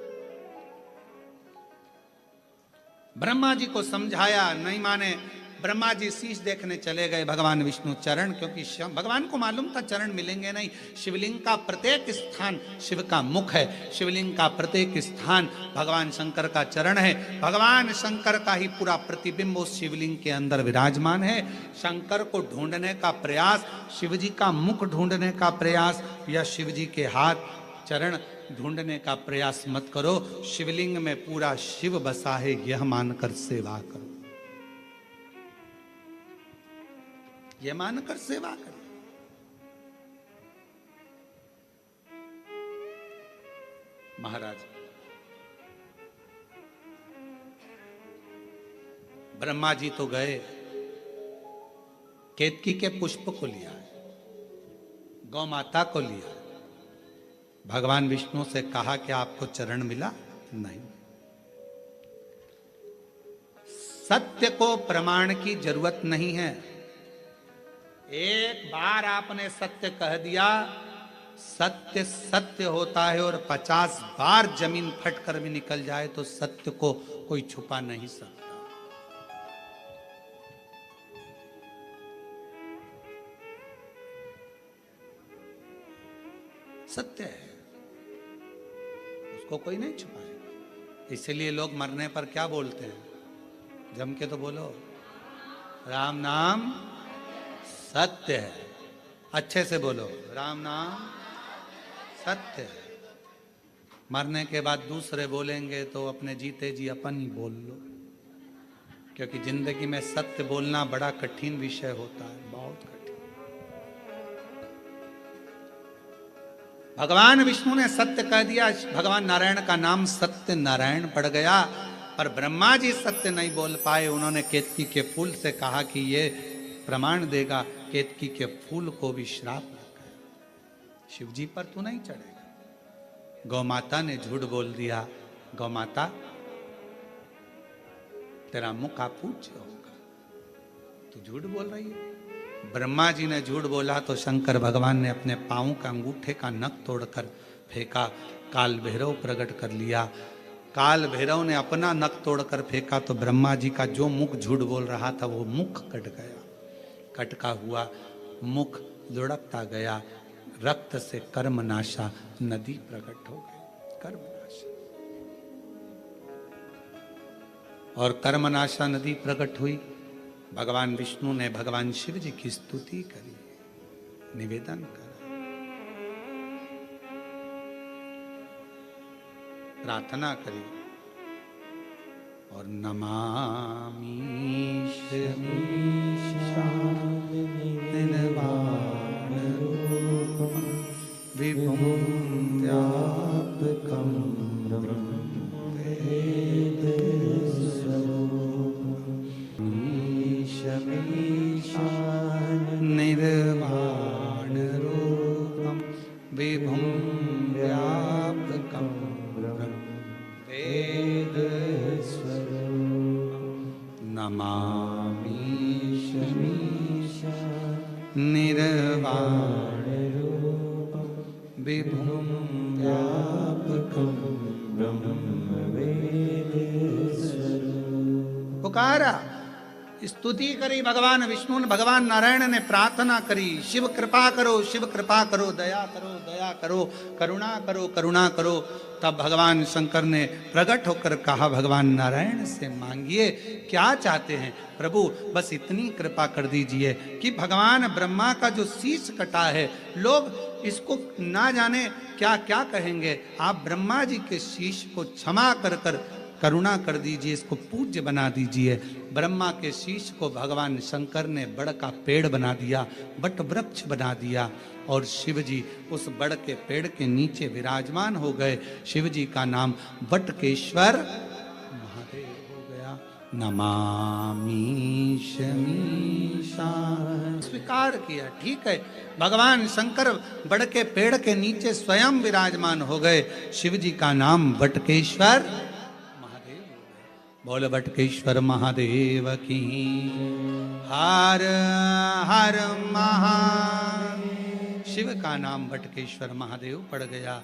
ब्रह्मा जी को समझाया, नहीं माने। ब्रह्मा जी शीश देखने चले गए, भगवान विष्णु चरण, क्योंकि भगवान को मालूम था चरण मिलेंगे नहीं। शिवलिंग का प्रत्येक स्थान शिव का मुख है, शिवलिंग का प्रत्येक स्थान भगवान शंकर का चरण है। भगवान शंकर का ही पूरा प्रतिबिंब उस शिवलिंग के अंदर विराजमान है। शंकर को ढूंढने का प्रयास, शिव जी का मुख ढूंढने का प्रयास या शिव जी के हाथ चरण ढूंढने का प्रयास मत करो। शिवलिंग में पूरा शिव बसा है यह मानकर सेवा करो, यह मानकर सेवा करो। महाराज ब्रह्मा जी तो गए, केतकी के पुष्प को लिया, गौ माता को लिया, भगवान विष्णु से कहा कि आपको चरण मिला? नहीं। सत्य को प्रमाण की जरूरत नहीं है। एक बार आपने सत्य कह दिया, सत्य सत्य होता है, और 50 बार जमीन फटकर भी निकल जाए तो सत्य को कोई छुपा नहीं सकता। सत्य है, उसको कोई नहीं छुपाएगा। इसलिए लोग मरने पर क्या बोलते हैं? जम के तो बोलो, राम नाम सत्य है। अच्छे से बोलो, राम नाम सत्य है। मरने के बाद दूसरे बोलेंगे तो अपने जीते जी अपन ही बोल लो, क्योंकि जिंदगी में सत्य बोलना बड़ा कठिन विषय होता है, बहुत कठिन। भगवान विष्णु ने सत्य कह दिया, भगवान नारायण का नाम सत्य नारायण पड़ गया। पर ब्रह्मा जी सत्य नहीं बोल पाए। उन्होंने केतकी के फूल से कहा कि ये प्रमाण देगा। केतकी के फूल को भी श्राप लग गया, शिव जी पर तू नहीं चढ़ेगा। गौ माता ने झूठ बोल दिया, गौ माता तेरा मुख का पूज्य होगा, तू झूठ बोल रही है। ब्रह्मा जी ने झूठ बोला तो शंकर भगवान ने अपने पांव का अंगूठे का नख तोड़कर फेंका। काल भैरव प्रकट कर लिया। काल भैरव ने अपना नख तोड़कर फेंका तो ब्रह्मा जी का जो मुख झूठ बोल रहा था वो मुख कट गया। कटका हुआ मुख लुढ़कता गया। रक्त से कर्मनाशा नदी प्रकट हो गई। कर्मनाशा, और कर्मनाशा नदी प्रकट हुई। भगवान विष्णु ने भगवान शिव जी की स्तुति करी, निवेदन करा, प्रार्थना करी, और नमामि विभुं व्यापकं निर्वाण रूपं विभुं व्यापकं वेद नमामि निर्वाण रूपं विभुं व्यापकं पुकारा, स्तुति करी भगवान विष्णु ने। भगवान नारायण ने प्रार्थना करी, शिव कृपा करो, शिव कृपा करो, दया करो, दया करो, करुणा करो, करुणा करो। तब भगवान शंकर ने प्रकट होकर कहा, भगवान नारायण से मांगिए, क्या चाहते हैं प्रभु? बस इतनी कृपा कर दीजिए कि भगवान ब्रह्मा का जो शीश कटा है, लोग इसको ना जाने क्या क्या कहेंगे। आप ब्रह्मा जी के शीश को क्षमा कर कर करुणा कर दीजिए, इसको पूज्य बना दीजिए। ब्रह्मा के शीश को भगवान शंकर ने बड़ का पेड़ बना दिया, बट वृक्ष बना दिया, और शिव जी उस बड़ के पेड़ के नीचे विराजमान हो गए। शिव जी का नाम वटकेश्वर महादेव हो गया। नमामि शमीशा, स्वीकार किया, ठीक है। भगवान शंकर बड़ के पेड़ के नीचे स्वयं विराजमान हो गए। शिव जी का नाम वटकेश्वर बोल वटकेश्वर महादेव की। हर हर महादेव। शिव का नाम वटकेश्वर महादेव पड़ गया।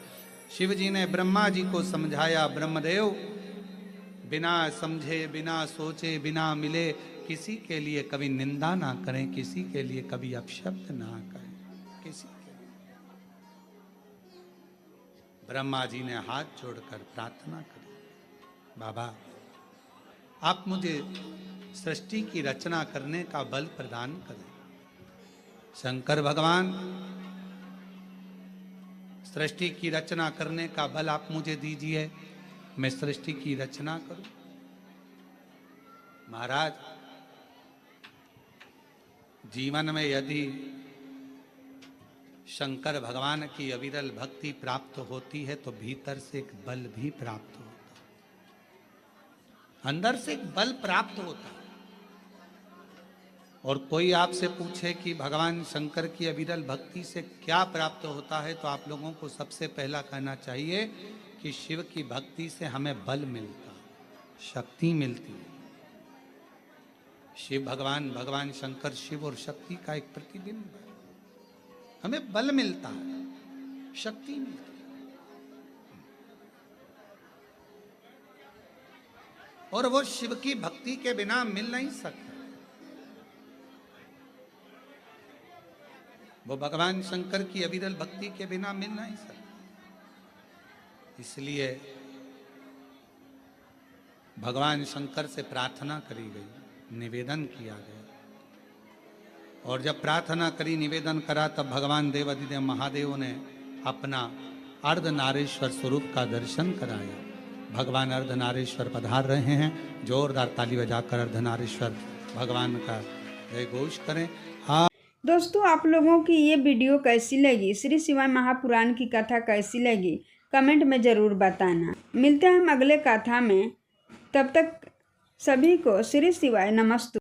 शिव जी ने ब्रह्मा जी को समझाया, ब्रह्मदेव बिना समझे, बिना सोचे, बिना मिले किसी के लिए कभी निंदा ना करें, किसी के लिए कभी अपशब्द ना करें, किसी के लिए। ब्रह्मा जी ने हाथ जोड़कर प्रार्थना करी, बाबा आप मुझे सृष्टि की रचना करने का बल प्रदान करें। शंकर भगवान, सृष्टि की रचना करने का बल आप मुझे दीजिए, मैं सृष्टि की रचना करूं। महाराज, जीवन में यदि शंकर भगवान की अविरल भक्ति प्राप्त होती है तो भीतर से एक बल भी प्राप्त होता है, अंदर से एक बल प्राप्त होता है। और कोई आपसे पूछे कि भगवान शंकर की अविरल भक्ति से क्या प्राप्त होता है, तो आप लोगों को सबसे पहला कहना चाहिए कि शिव की भक्ति से हमें बल मिलता, शक्ति मिलती है। शिव भगवान, भगवान शंकर शिव और शक्ति का एक प्रतिबिंब है। हमें बल मिलता है, शक्ति मिलती है, और वो शिव की भक्ति के बिना मिल नहीं सकता। वो भगवान शंकर की अविरल भक्ति के बिना मिल नहीं सकता। इसलिए भगवान शंकर से प्रार्थना करी गई, निवेदन किया गया, और जब प्रार्थना करी, निवेदन करा, तब भगवान देवाधिदेव महादेव ने अपना अर्धनारीश्वर स्वरूप का दर्शन कराया। भगवान अर्धनारीश्वर पधार रहे हैं। जोरदार ताली बजाकर अर्धनारीश्वर भगवान का जय घोष करें। दोस्तों, आप लोगों की ये वीडियो कैसी लगी, श्री शिवाय महापुराण की कथा कैसी लगी, कमेंट में ज़रूर बताना। मिलते हैं हम अगले कथा में, तब तक सभी को श्री शिवाय नमस्तु।